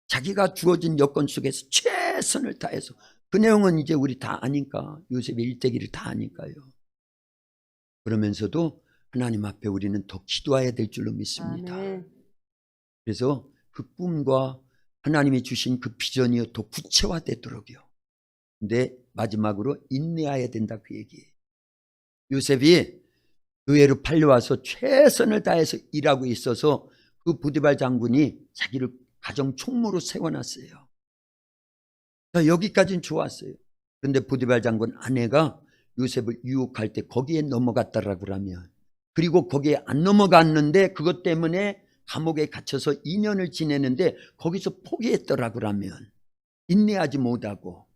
자기가 주어진 여건 속에서 최선을 다해서, 그 내용은 이제 우리 다 아니까, 요셉의 일대기를 다 아니까요. 그러면서도 하나님 앞에 우리는 더 기도해야 될 줄로 믿습니다. 그래서 그 꿈과 하나님이 주신 그 비전이요 더 구체화되도록요. 근데 마지막으로 인내해야 된다, 그 얘기예요. 요셉이 노예로 팔려와서 최선을 다해서 일하고 있어서 그 보디발 장군이 자기를 가정 총무로 세워놨어요. 여기까지는 좋았어요. 그런데 보디발 장군 아내가 요셉을 유혹할 때 거기에 넘어갔다라고 하면, 그리고 거기에 안 넘어갔는데 그것 때문에 감옥에 갇혀서 2년을 지내는데 거기서 포기했더라고 하면, 인내하지 못하고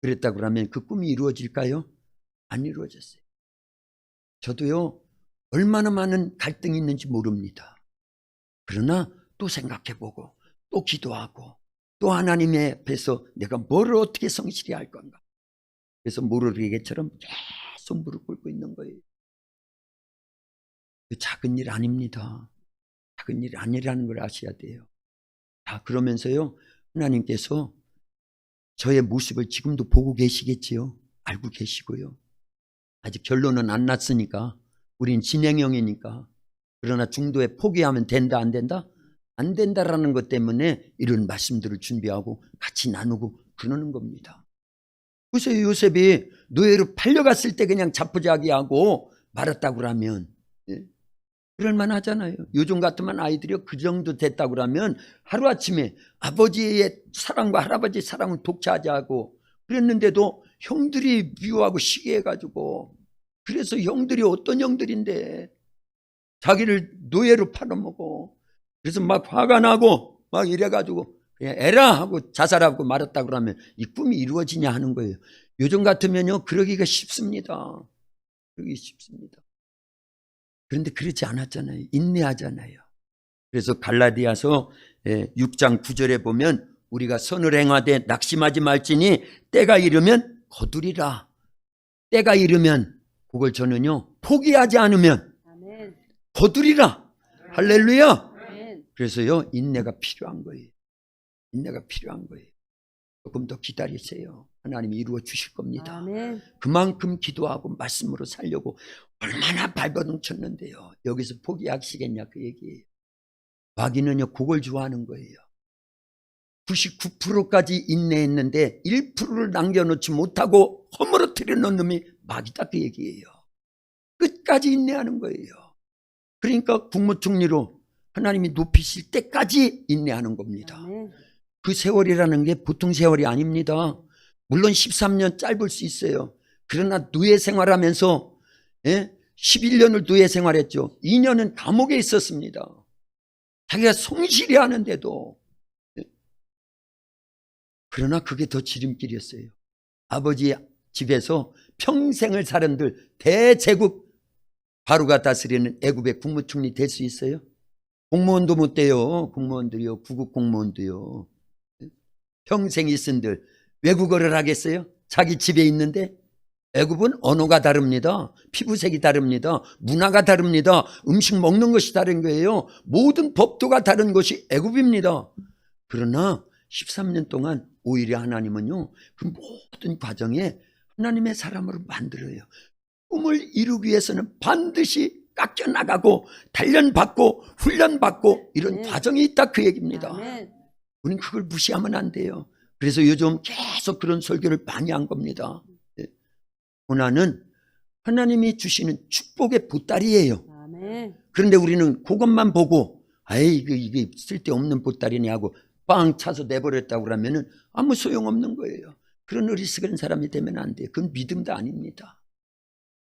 그랬다고 하면 그 꿈이 이루어질까요? 안 이루어졌어요. 저도요 얼마나 많은 갈등이 있는지 모릅니다. 그러나 또 생각해보고 또 기도하고 또 하나님 앞에서 내가 뭐를 어떻게 성실히 할 건가. 그래서 모르르게처럼 계속 무릎 꿇고 있는 거예요. 그 작은 일 아닙니다. 작은 일이 아니라는 걸 아셔야 돼요. 자, 그러면서요 하나님께서 저의 모습을 지금도 보고 계시겠지요. 알고 계시고요. 아직 결론은 안 났으니까, 우린 진행형이니까. 그러나 중도에 포기하면 된다 안 된다? 안 된다라는 것 때문에 이런 말씀들을 준비하고 같이 나누고 그러는 겁니다. 그래서 요셉이 노예로 팔려갔을 때 그냥 자포자기하고 말았다고 하면 그럴만 하잖아요. 요즘 같으면 아이들이 그 정도 됐다고 하면 하루아침에 아버지의 사랑과 할아버지의 사랑을 독차지하고 그랬는데도 형들이 미워하고 시기해가지고, 그래서 형들이 어떤 형들인데 자기를 노예로 팔아먹어. 그래서 막 화가 나고 막 이래가지고 에라 하고 자살하고 말았다 그러면 이 꿈이 이루어지냐 하는 거예요. 요즘 같으면요 그러기가 쉽습니다. 그러기 쉽습니다. 그런데 그렇지 않았잖아요. 인내하잖아요. 그래서 갈라디아서 6장 9절에 보면 우리가 선을 행하되 낙심하지 말지니 때가 이르면 거두리라. 때가 이르면 그걸 저는요 포기하지 않으면 아멘. 거두리라. 할렐루야. 아멘. 그래서요 인내가 필요한 거예요. 인내가 필요한 거예요. 조금 더 기다리세요. 하나님이 이루어 주실 겁니다. 아멘. 그만큼 기도하고 말씀으로 살려고 얼마나 발버둥 쳤는데요. 여기서 포기하시겠냐 그 얘기예요. 마귀는요 그걸 좋아하는 거예요. 99%까지 인내했는데 1%를 남겨놓지 못하고 허물어뜨려 놓은 놈이 마귀다 그 얘기예요. 끝까지 인내하는 거예요. 그러니까 국무총리로 하나님이 높이실 때까지 인내하는 겁니다. 아멘. 그 세월이라는 게 보통 세월이 아닙니다. 물론 13년 짧을 수 있어요. 그러나 노예 생활하면서 11년을 노예 생활했죠. 2년은 감옥에 있었습니다. 자기가 성실히 하는데도. 그러나 그게 더 지름길이었어요. 아버지 집에서 평생을 살은들 대제국 바로가 다스리는 애굽의 국무총리 될 수 있어요? 공무원도 못 돼요. 공무원들이요. 구급 공무원도요. 평생 있은들 외국어를 하겠어요? 자기 집에 있는데. 애굽은 언어가 다릅니다. 피부색이 다릅니다. 문화가 다릅니다. 음식 먹는 것이 다른 거예요. 모든 법도가 다른 것이 애굽입니다. 그러나 13년 동안 오히려 하나님은요 그 모든 과정에 하나님의 사람으로 만들어요. 꿈을 이루기 위해서는 반드시 깎여나가고 단련받고 훈련받고 이런 과정이 있다 그 얘기입니다. 아멘. 우리는 그걸 무시하면 안 돼요. 그래서 요즘 계속 그런 설교를 많이 한 겁니다. 고난은 하나님이 주시는 축복의 보따리예요. 아멘. 그런데 우리는 그것만 보고 아이 이게 쓸데없는 보따리니 하고 빵 차서 내버렸다고 그러면은 아무 소용없는 거예요. 그런 어리석은 사람이 되면 안 돼요. 그건 믿음도 아닙니다.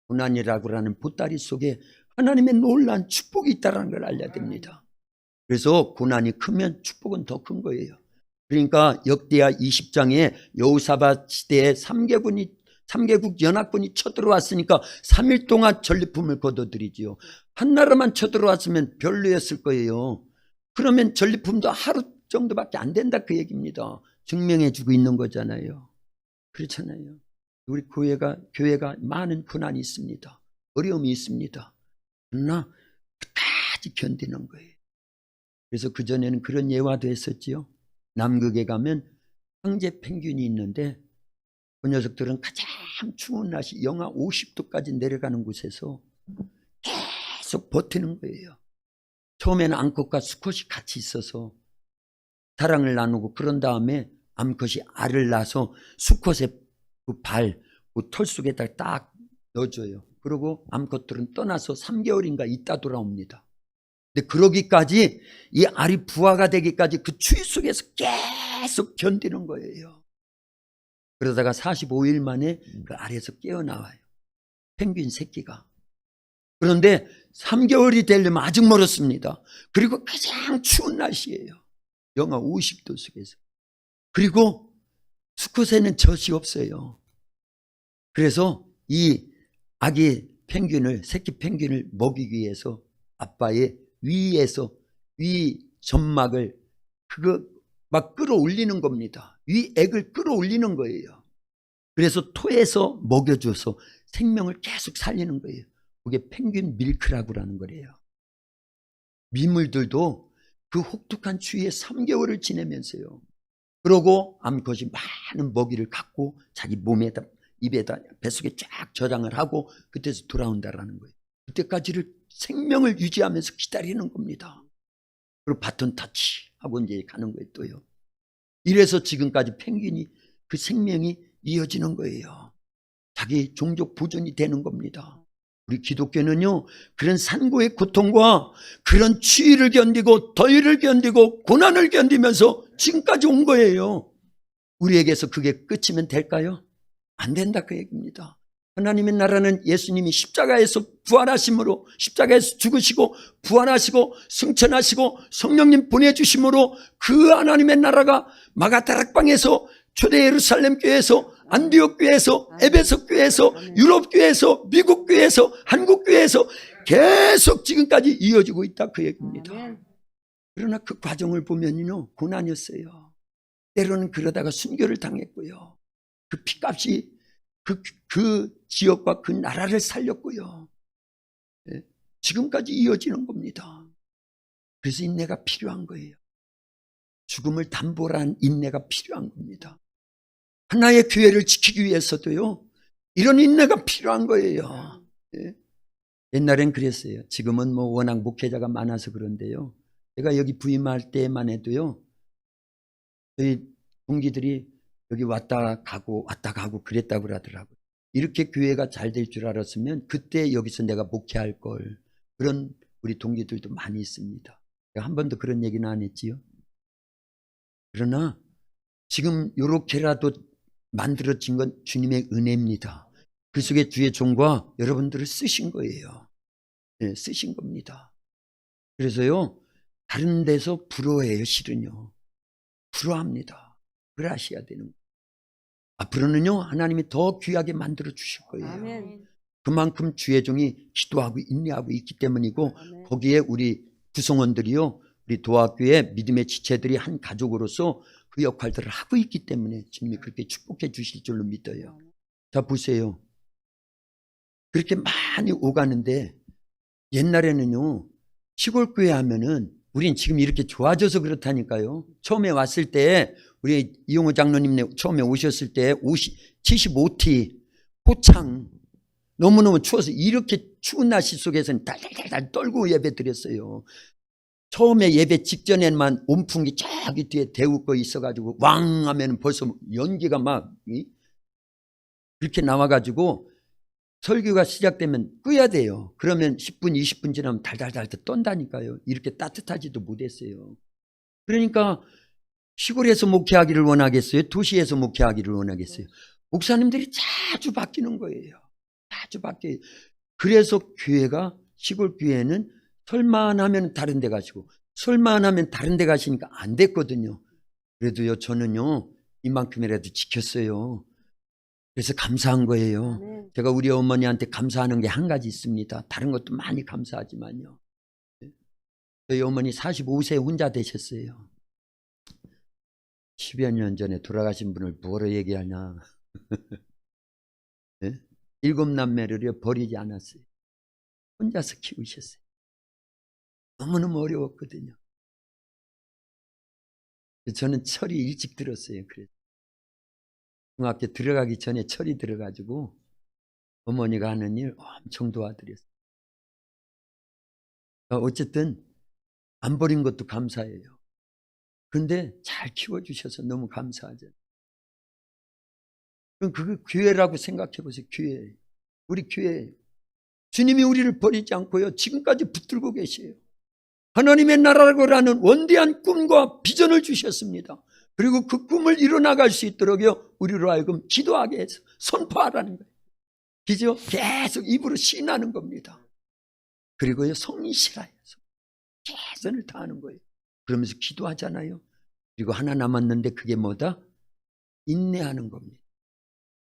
고난이라고 하는 보따리 속에 하나님의 놀라운 축복이 있다는 걸 알려야 됩니다. 그래서 고난이 크면 축복은 더 큰 거예요. 그러니까 역대하 20장에 여호사밧 시대에 3개국 연합군이 쳐들어왔으니까 3일 동안 전리품을 거둬들이지요. 한 나라만 쳐들어왔으면 별로였을 거예요. 그러면 전리품도 하루 정도밖에 안 된다 그 얘기입니다. 증명해 주고 있는 거잖아요. 그렇잖아요. 우리 교회가 많은 고난이 있습니다. 어려움이 있습니다. 그러나 끝까지 견디는 거예요. 그래서 그전에는 그런 예화도 했었지요. 남극에 가면 황제 펭귄이 있는데 그 녀석들은 가장 추운 날씨 영하 50도까지 내려가는 곳에서 계속 버티는 거예요. 처음에는 암컷과 수컷이 같이 있어서 사랑을 나누고 그런 다음에 암컷이 알을 낳아서 수컷의 그 털 속에다 딱 넣어줘요. 그리고 암컷들은 떠나서 3개월인가 있다 돌아옵니다. 근데 그러기까지 이 알이 부화가 되기까지 그 추위 속에서 계속 견디는 거예요. 그러다가 45일 만에 그 알에서 깨어나와요. 펭귄 새끼가. 그런데 3개월이 되려면 아직 멀었습니다. 그리고 가장 추운 날씨예요. 영하 50도 속에서. 그리고 수컷에는 젖이 없어요. 그래서 이 아기 펭귄을, 새끼 펭귄을 먹이기 위해서 아빠의 위에서 위 점막을 그거 막 끌어올리는 겁니다. 위 액을 끌어올리는 거예요. 그래서 토에서 먹여줘서 생명을 계속 살리는 거예요. 그게 펭귄 밀크라고 하는 거래요. 미물들도 그 혹독한 추위에 3개월을 지내면서요. 그러고 암컷이 많은 먹이를 갖고 자기 몸에다, 입에다, 뱃속에 쫙 저장을 하고 그때서 돌아온다라는 거예요. 그때까지를 생명을 유지하면서 기다리는 겁니다. 그리고 바톤 터치 하고 이제 가는 거예요 또요. 이래서 지금까지 펭귄이 그 생명이 이어지는 거예요. 자기 종족 보존이 되는 겁니다. 우리 기독교는요 그런 산고의 고통과 그런 추위를 견디고 더위를 견디고 고난을 견디면서 지금까지 온 거예요. 우리에게서 그게 끝이면 될까요? 안 된다 그 얘기입니다. 하나님의 나라는 예수님이 십자가에서 부활하심으로, 십자가에서 죽으시고 부활하시고 승천하시고 성령님 보내주심으로 그 하나님의 나라가 마가다락방에서, 초대 예루살렘 교회에서, 안디옥 교회에서, 에베소 교회에서, 유럽 교회에서, 미국 교회에서, 한국 교회에서 계속 지금까지 이어지고 있다, 그 얘기입니다. 그러나 그 과정을 보면요, 고난이었어요. 때로는 그러다가 순교를 당했고요. 그 피값이 그 지역과 그 나라를 살렸고요. 지금까지 이어지는 겁니다. 그래서 인내가 필요한 거예요. 죽음을 담보로 한 인내가 필요한 겁니다. 하나의 교회를 지키기 위해서도요, 이런 인내가 필요한 거예요. 옛날엔 그랬어요. 지금은 뭐 워낙 목회자가 많아서 그런데요, 제가 여기 부임할 때만 해도요, 저희 동기들이 여기 왔다 가고 그랬다고 그러더라고요. 이렇게 교회가 잘 될 줄 알았으면 그때 여기서 내가 목회할 걸. 그런 우리 동기들도 많이 있습니다. 제가 한 번도 그런 얘기는 안 했지요. 그러나 지금 이렇게라도 만들어진 건 주님의 은혜입니다. 그 속에 주의 종과 여러분들을 쓰신 거예요. 네, 쓰신 겁니다. 그래서요, 다른 데서 부러워해요. 실은요, 부러워합니다. 그러셔야 되는 거예요. 앞으로는요, 하나님이 더 귀하게 만들어 주실 거예요. 아멘. 그만큼 주의 종이 기도하고 인내하고 있기 때문이고, 아멘. 거기에 우리 구성원들이요, 우리 도학교의 믿음의 지체들이 한 가족으로서 그 역할들을 하고 있기 때문에 주님이 그렇게 축복해 주실 줄로 믿어요. 자, 보세요. 그렇게 많이 오가는데, 옛날에는요, 시골 교회 하면은 우린 지금 이렇게 좋아져서 그렇다니까요. 처음에 왔을 때 우리 이용호 장로님 처음에 오셨을 때 75T 호창, 너무너무 추워서 이렇게 추운 날씨 속에서는 달달달 떨고 예배 드렸어요. 처음에 예배 직전에만 온풍기 저기 뒤에 데우고 있어가지고 왕 하면 벌써 연기가 막 이렇게 나와가지고 설교가 시작되면 끄야 돼요. 그러면 10분 20분 지나면 달달달 떤다니까요. 이렇게 따뜻하지도 못했어요. 그러니까 시골에서 목회하기를 원하겠어요? 도시에서 목회하기를 원하겠어요? 목사님들이 자주 바뀌는 거예요. 자주 바뀌어요. 그래서 교회가, 시골 교회는 설만 하면 다른 데 가시고, 설만 하면 다른 데 가시니까 안 됐거든요. 그래도요, 저는요, 이만큼이라도 지켰어요. 그래서 감사한 거예요. 제가 우리 어머니한테 감사하는 게 한 가지 있습니다. 다른 것도 많이 감사하지만요, 저희 어머니 45세 혼자 되셨어요. 10여 년 전에 돌아가신 분을 뭐로 얘기하냐. 네? 7남매를 버리지 않았어요. 혼자서 키우셨어요. 너무너무 어려웠거든요. 저는 철이 일찍 들었어요. 그래서 중학교 들어가기 전에 철이 들어가지고 어머니가 하는 일 엄청 도와드렸어요. 어쨌든 안 버린 것도 감사해요. 근데 잘 키워주셔서 너무 감사하죠. 그럼 그거 교회라고 생각해 보세요. 교회. 우리 교회. 주님이 우리를 버리지 않고요, 지금까지 붙들고 계세요. 하나님의 나라라는 원대한 꿈과 비전을 주셨습니다. 그리고 그 꿈을 이뤄나갈 수 있도록요, 우리로 하여금 기도하게 해서 선포하라는 거예요. 그죠? 계속 입으로 시인하는 겁니다. 그리고요, 성실하여서 최선을 다하는 거예요. 그러면서 기도하잖아요. 그리고 하나 남았는데 그게 뭐다? 인내하는 겁니다.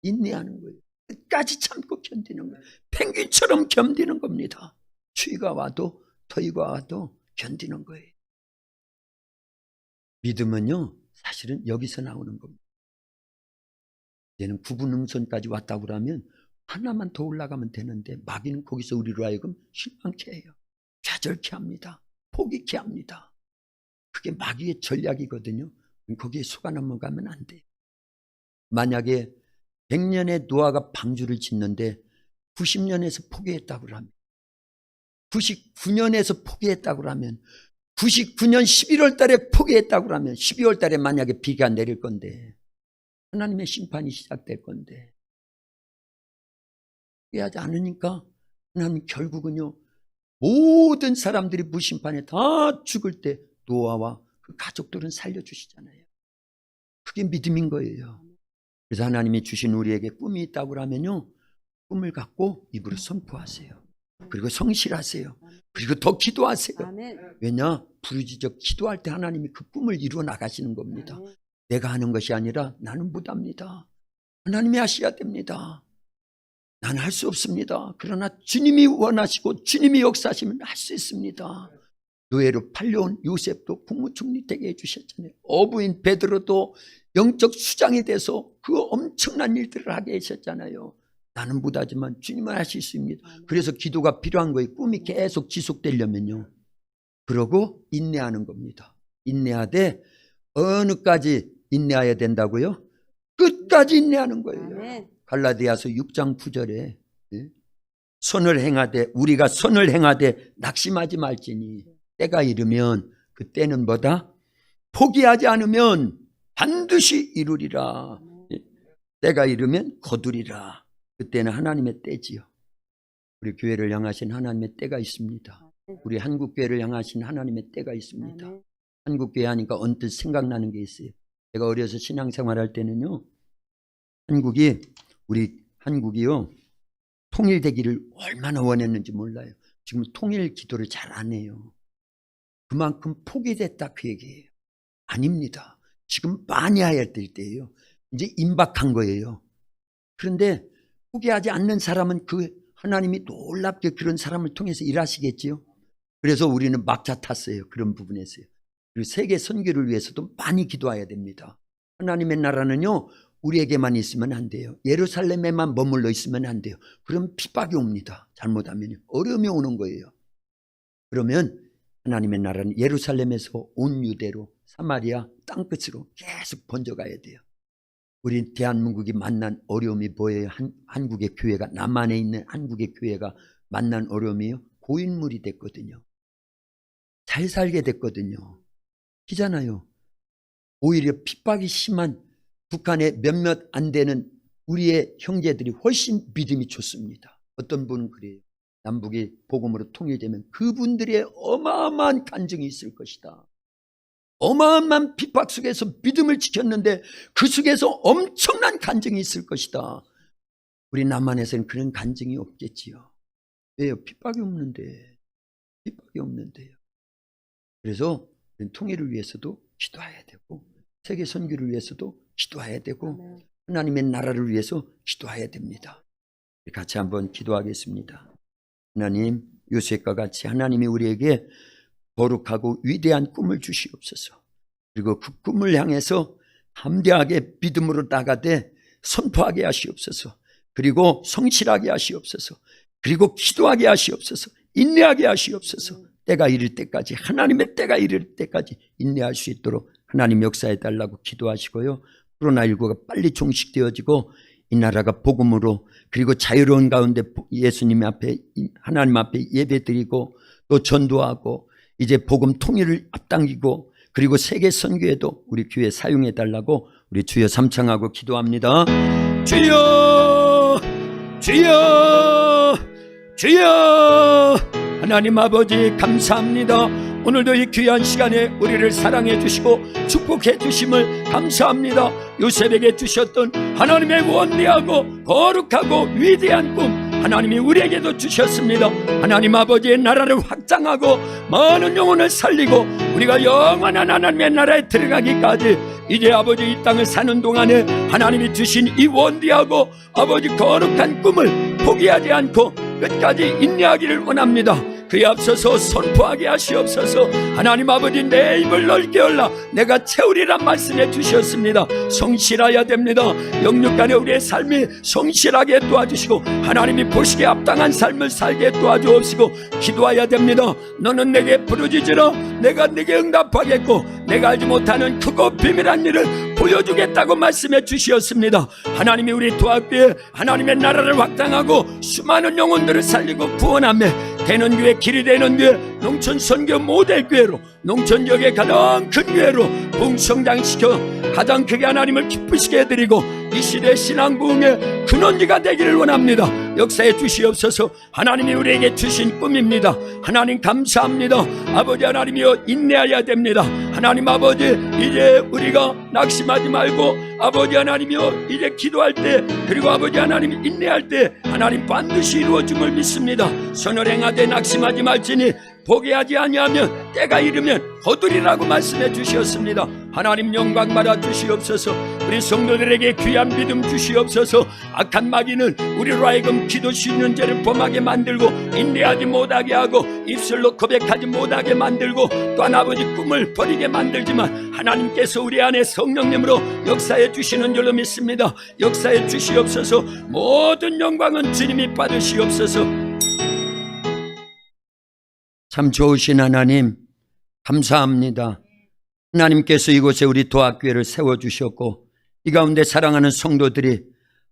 인내하는 거예요. 끝까지 참고 견디는 거예요. 펭귄처럼 견디는 겁니다. 추위가 와도 더위가 와도 견디는 거예요. 믿음은요, 사실은 여기서 나오는 겁니다. 이제는 구분음선까지 왔다고 하면 하나만 더 올라가면 되는데, 마귀는 거기서 우리로 하여금 실망케 해요. 좌절케 합니다. 포기케 합니다. 그게 마귀의 전략이거든요. 거기에 속아 넘어가면 안 돼요. 만약에 100년의 노아가 방주를 짓는데 90년에서 포기했다고 하면, 99년에서 포기했다고 하면, 99년 11월 달에 포기했다고 하면 12월 달에 만약에 비가 내릴 건데, 하나님의 심판이 시작될 건데, 포기하지 않으니까 하나님 결국은요, 모든 사람들이 무심판에 다 죽을 때 노아와 그 가족들은 살려주시잖아요. 그게 믿음인 거예요. 그래서 하나님이 주신 우리에게 꿈이 있다고 하면요, 꿈을 갖고 입으로 선포하세요. 그리고 성실하세요. 그리고 더 기도하세요. 왜냐? 부르짖어 기도할 때 하나님이 그 꿈을 이루어 나가시는 겁니다. 내가 하는 것이 아니라 나는 못합니다. 하나님이 하셔야 됩니다. 나는 할 수 없습니다. 그러나 주님이 원하시고 주님이 역사하시면 할 수 있습니다. 노예로 팔려온 요셉도 국무총리 되게 해주셨잖아요. 어부인 베드로도 영적 수장이 돼서 그 엄청난 일들을 하게 하셨잖아요. 나는 못하지만 주님은 하실 수 있습니다. 그래서 기도가 필요한 거예요. 꿈이 계속 지속되려면요. 그러고 인내하는 겁니다. 인내하되 어느까지 인내해야 된다고요? 끝까지 인내하는 거예요. 갈라디아서 6장 9절에 선을 행하되 우리가 선을 행하되 낙심하지 말지니 때가 이르면 그때는 뭐다? 포기하지 않으면 반드시 이루리라. 때가 이르면 거두리라. 그때는 하나님의 때지요. 우리 교회를 향하신 하나님의 때가 있습니다. 우리 한국교회를 향하신 하나님의 때가 있습니다. 한국교회 하니까 언뜻 생각나는 게 있어요. 제가 어려서 신앙생활할 때는요, 우리 한국이요, 통일되기를 얼마나 원했는지 몰라요. 지금 통일 기도를 잘 안 해요. 그만큼 포기됐다 그 얘기예요. 아닙니다. 지금 많이 해야 될 때예요. 이제 임박한 거예요. 그런데 포기하지 않는 사람은 그 하나님이 놀랍게 그런 사람을 통해서 일하시겠지요. 그래서 우리는 막차 탔어요. 그런 부분에서요. 그리고 세계 선교를 위해서도 많이 기도해야 됩니다. 하나님의 나라는요, 우리에게만 있으면 안 돼요. 예루살렘에만 머물러 있으면 안 돼요. 그럼 핍박이 옵니다. 잘못하면 어려움이 오는 거예요. 그러면 하나님의 나라는 예루살렘에서 온 유대로 사마리아 땅끝으로 계속 번져가야 돼요. 우리 대한민국이 만난 어려움이 뭐예요? 한국의 교회가, 남한에 있는 한국의 교회가 만난 어려움이요? 고인물이 됐거든요. 잘 살게 됐거든요. 기잖아요. 오히려 핍박이 심한 북한의 몇몇 안 되는 우리의 형제들이 훨씬 믿음이 좋습니다. 어떤 분은 그래요. 남북이 복음으로 통일되면 그분들의 어마어마한 간증이 있을 것이다. 어마어마한 핍박 속에서 믿음을 지켰는데 그 속에서 엄청난 간증이 있을 것이다. 우리 남한에서는 그런 간증이 없겠지요. 왜요? 핍박이 없는데. 핍박이 없는데요. 그래서 통일을 위해서도 기도해야 되고 세계 선교를 위해서도 기도해야 되고 하나님의 나라를 위해서 기도해야 됩니다. 같이 한번 기도하겠습니다. 하나님, 요셉과 같이 하나님이 우리에게 거룩하고 위대한 꿈을 주시옵소서. 그리고 그 꿈을 향해서 담대하게 믿음으로 나가되 선포하게 하시옵소서. 그리고 성실하게 하시옵소서. 그리고 기도하게 하시옵소서. 인내하게 하시옵소서. 때가 이를 때까지, 하나님의 때가 이를 때까지 인내할 수 있도록 하나님 역사해 달라고 기도하시고요. 코로나19가 빨리 종식되어지고 이 나라가 복음으로 그리고 자유로운 가운데 예수님 앞에, 하나님 앞에 예배드리고 또 전도하고 이제 복음 통일을 앞당기고 그리고 세계 선교에도 우리 교회 사용해 달라고 우리 주여 삼창하고 기도합니다. 주여, 주여, 주여. 하나님 아버지 감사합니다. 오늘도 이 귀한 시간에 우리를 사랑해 주시고 축복해 주심을 감사합니다. 요셉에게 주셨던 하나님의 원대하고 거룩하고 위대한 꿈 하나님이 우리에게도 주셨습니다. 하나님 아버지의 나라를 확장하고 많은 영혼을 살리고 우리가 영원한 하나님의 나라에 들어가기까지 이제 아버지 이 땅을 사는 동안에 하나님이 주신 이 원대하고 아버지 거룩한 꿈을 포기하지 않고 끝까지 인내하기를 원합니다. 그에 앞서서 선포하게 하시옵소서. 하나님 아버지 내 입을 넓게 열라 내가 채우리란 말씀해 주셨습니다. 성실해야 됩니다. 영육간에 우리의 삶이 성실하게 도와주시고 하나님이 보시기에 합당한 삶을 살게 도와주옵시고 기도해야 됩니다. 너는 내게 부르짖으라 내가 네게 응답하겠고 내가 알지 못하는 크고 비밀한 일을 보여주겠다고 말씀해 주셨습니다. 하나님이 우리 도합교회 하나님의 나라를 확장하고 수많은 영혼들을 살리고 구원하며 되는 교회 길이 되는 교회 농촌 선교 모델 교회로 농촌 지역의 가장 큰 교회로 풍성장시켜 가장 크게 하나님을 기쁘시게 해드리고 이 시대 신앙 부흥의 근원지가 되기를 원합니다. 역사해 주시옵소서. 하나님이 우리에게 주신 꿈입니다. 하나님 감사합니다. 아버지 하나님이여, 인내해야 됩니다. 하나님 아버지, 이제 우리가 낙심하지 말고 아버지 하나님이여, 이제 기도할 때, 그리고 아버지 하나님 인내할 때 하나님 반드시 이루어짐을 믿습니다. 선을 행하되 낙심하지 말지니 포기하지 아니하면 때가 이르면 거두리라고 말씀해 주셨습니다. 하나님 영광 받아 주시옵소서. 우리 성도들에게 귀한 믿음 주시옵소서. 악한 마귀는 우리로 하여금 기도 쉬는 죄를 범하게 만들고 인내하지 못하게 하고 입술로 고백하지 못하게 만들고 또한 아버지 꿈을 버리게 만들지만 하나님께서 우리 안에 성령님으로 역사해 주시는 줄로 믿습니다. 역사해 주시옵소서. 모든 영광은 주님이 받으시옵소서. 참 좋으신 하나님 감사합니다. 하나님께서 이곳에 우리 도학교회를 세워주셨고 이 가운데 사랑하는 성도들이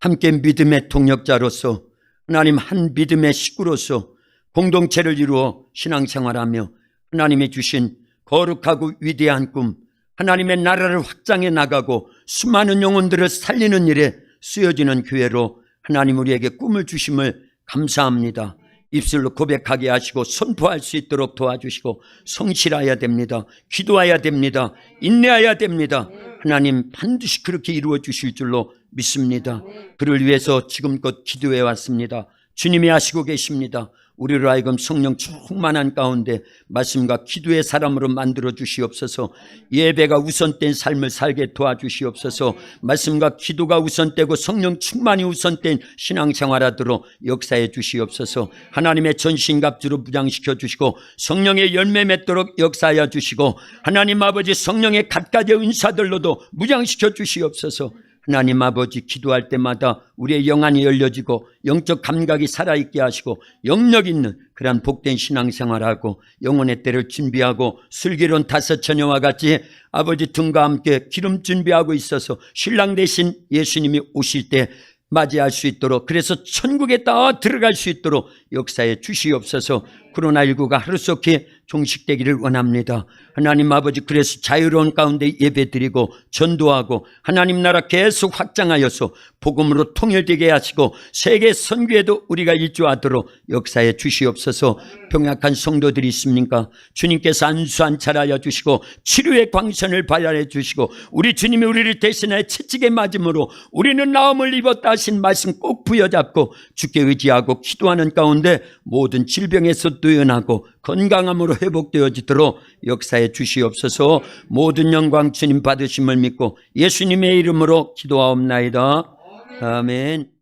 함께 믿음의 동역자로서 하나님 한 믿음의 식구로서 공동체를 이루어 신앙생활하며 하나님이 주신 거룩하고 위대한 꿈, 하나님의 나라를 확장해 나가고 수많은 영혼들을 살리는 일에 쓰여지는 교회로 하나님 우리에게 꿈을 주심을 감사합니다. 입술로 고백하게 하시고 선포할 수 있도록 도와주시고 성실해야 됩니다. 기도해야 됩니다. 인내해야 됩니다. 하나님 반드시 그렇게 이루어 주실 줄로 믿습니다. 그를 위해서 지금껏 기도해 왔습니다. 주님이 하시고 계십니다. 우리로 하여금 성령 충만한 가운데 말씀과 기도의 사람으로 만들어 주시옵소서. 예배가 우선된 삶을 살게 도와주시옵소서. 말씀과 기도가 우선되고 성령 충만이 우선된 신앙생활하도록 역사해 주시옵소서. 하나님의 전신갑주로 무장시켜 주시고 성령의 열매 맺도록 역사하여 주시고 하나님 아버지 성령의 갖가지 은사들로도 무장시켜 주시옵소서. 하나님 아버지 기도할 때마다 우리의 영안이 열려지고 영적 감각이 살아있게 하시고 영력 있는 그러한 복된 신앙생활하고 영혼의 때를 준비하고 슬기로운 다섯 처녀와 같이 아버지 등과 함께 기름 준비하고 있어서 신랑 대신 예수님이 오실 때 맞이할 수 있도록, 그래서 천국에 다 들어갈 수 있도록 역사해 주시옵소서. 코로나19가 하루속히 종식되기를 원합니다. 하나님 아버지, 그래서 자유로운 가운데 예배드리고 전도하고 하나님 나라 계속 확장하여서 복음으로 통일되게 하시고 세계 선교에도 우리가 일조하도록 역사해 주시옵소서. 병약한 성도들이 있습니까? 주님께서 안수안찰하여 주시고 치료의 광선을 발현해 주시고 우리 주님이 우리를 대신하여 채찍에 맞음으로 우리는 나음을 입었다 하신 말씀 꼭 부여잡고 주께 의지하고 기도하는 가운데 모든 질병에서 노연하고 건강함으로 회복되어지도록 역사해 주시옵소서. 모든 영광 주님 받으심을 믿고 예수님의 이름으로 기도하옵나이다. 아멘.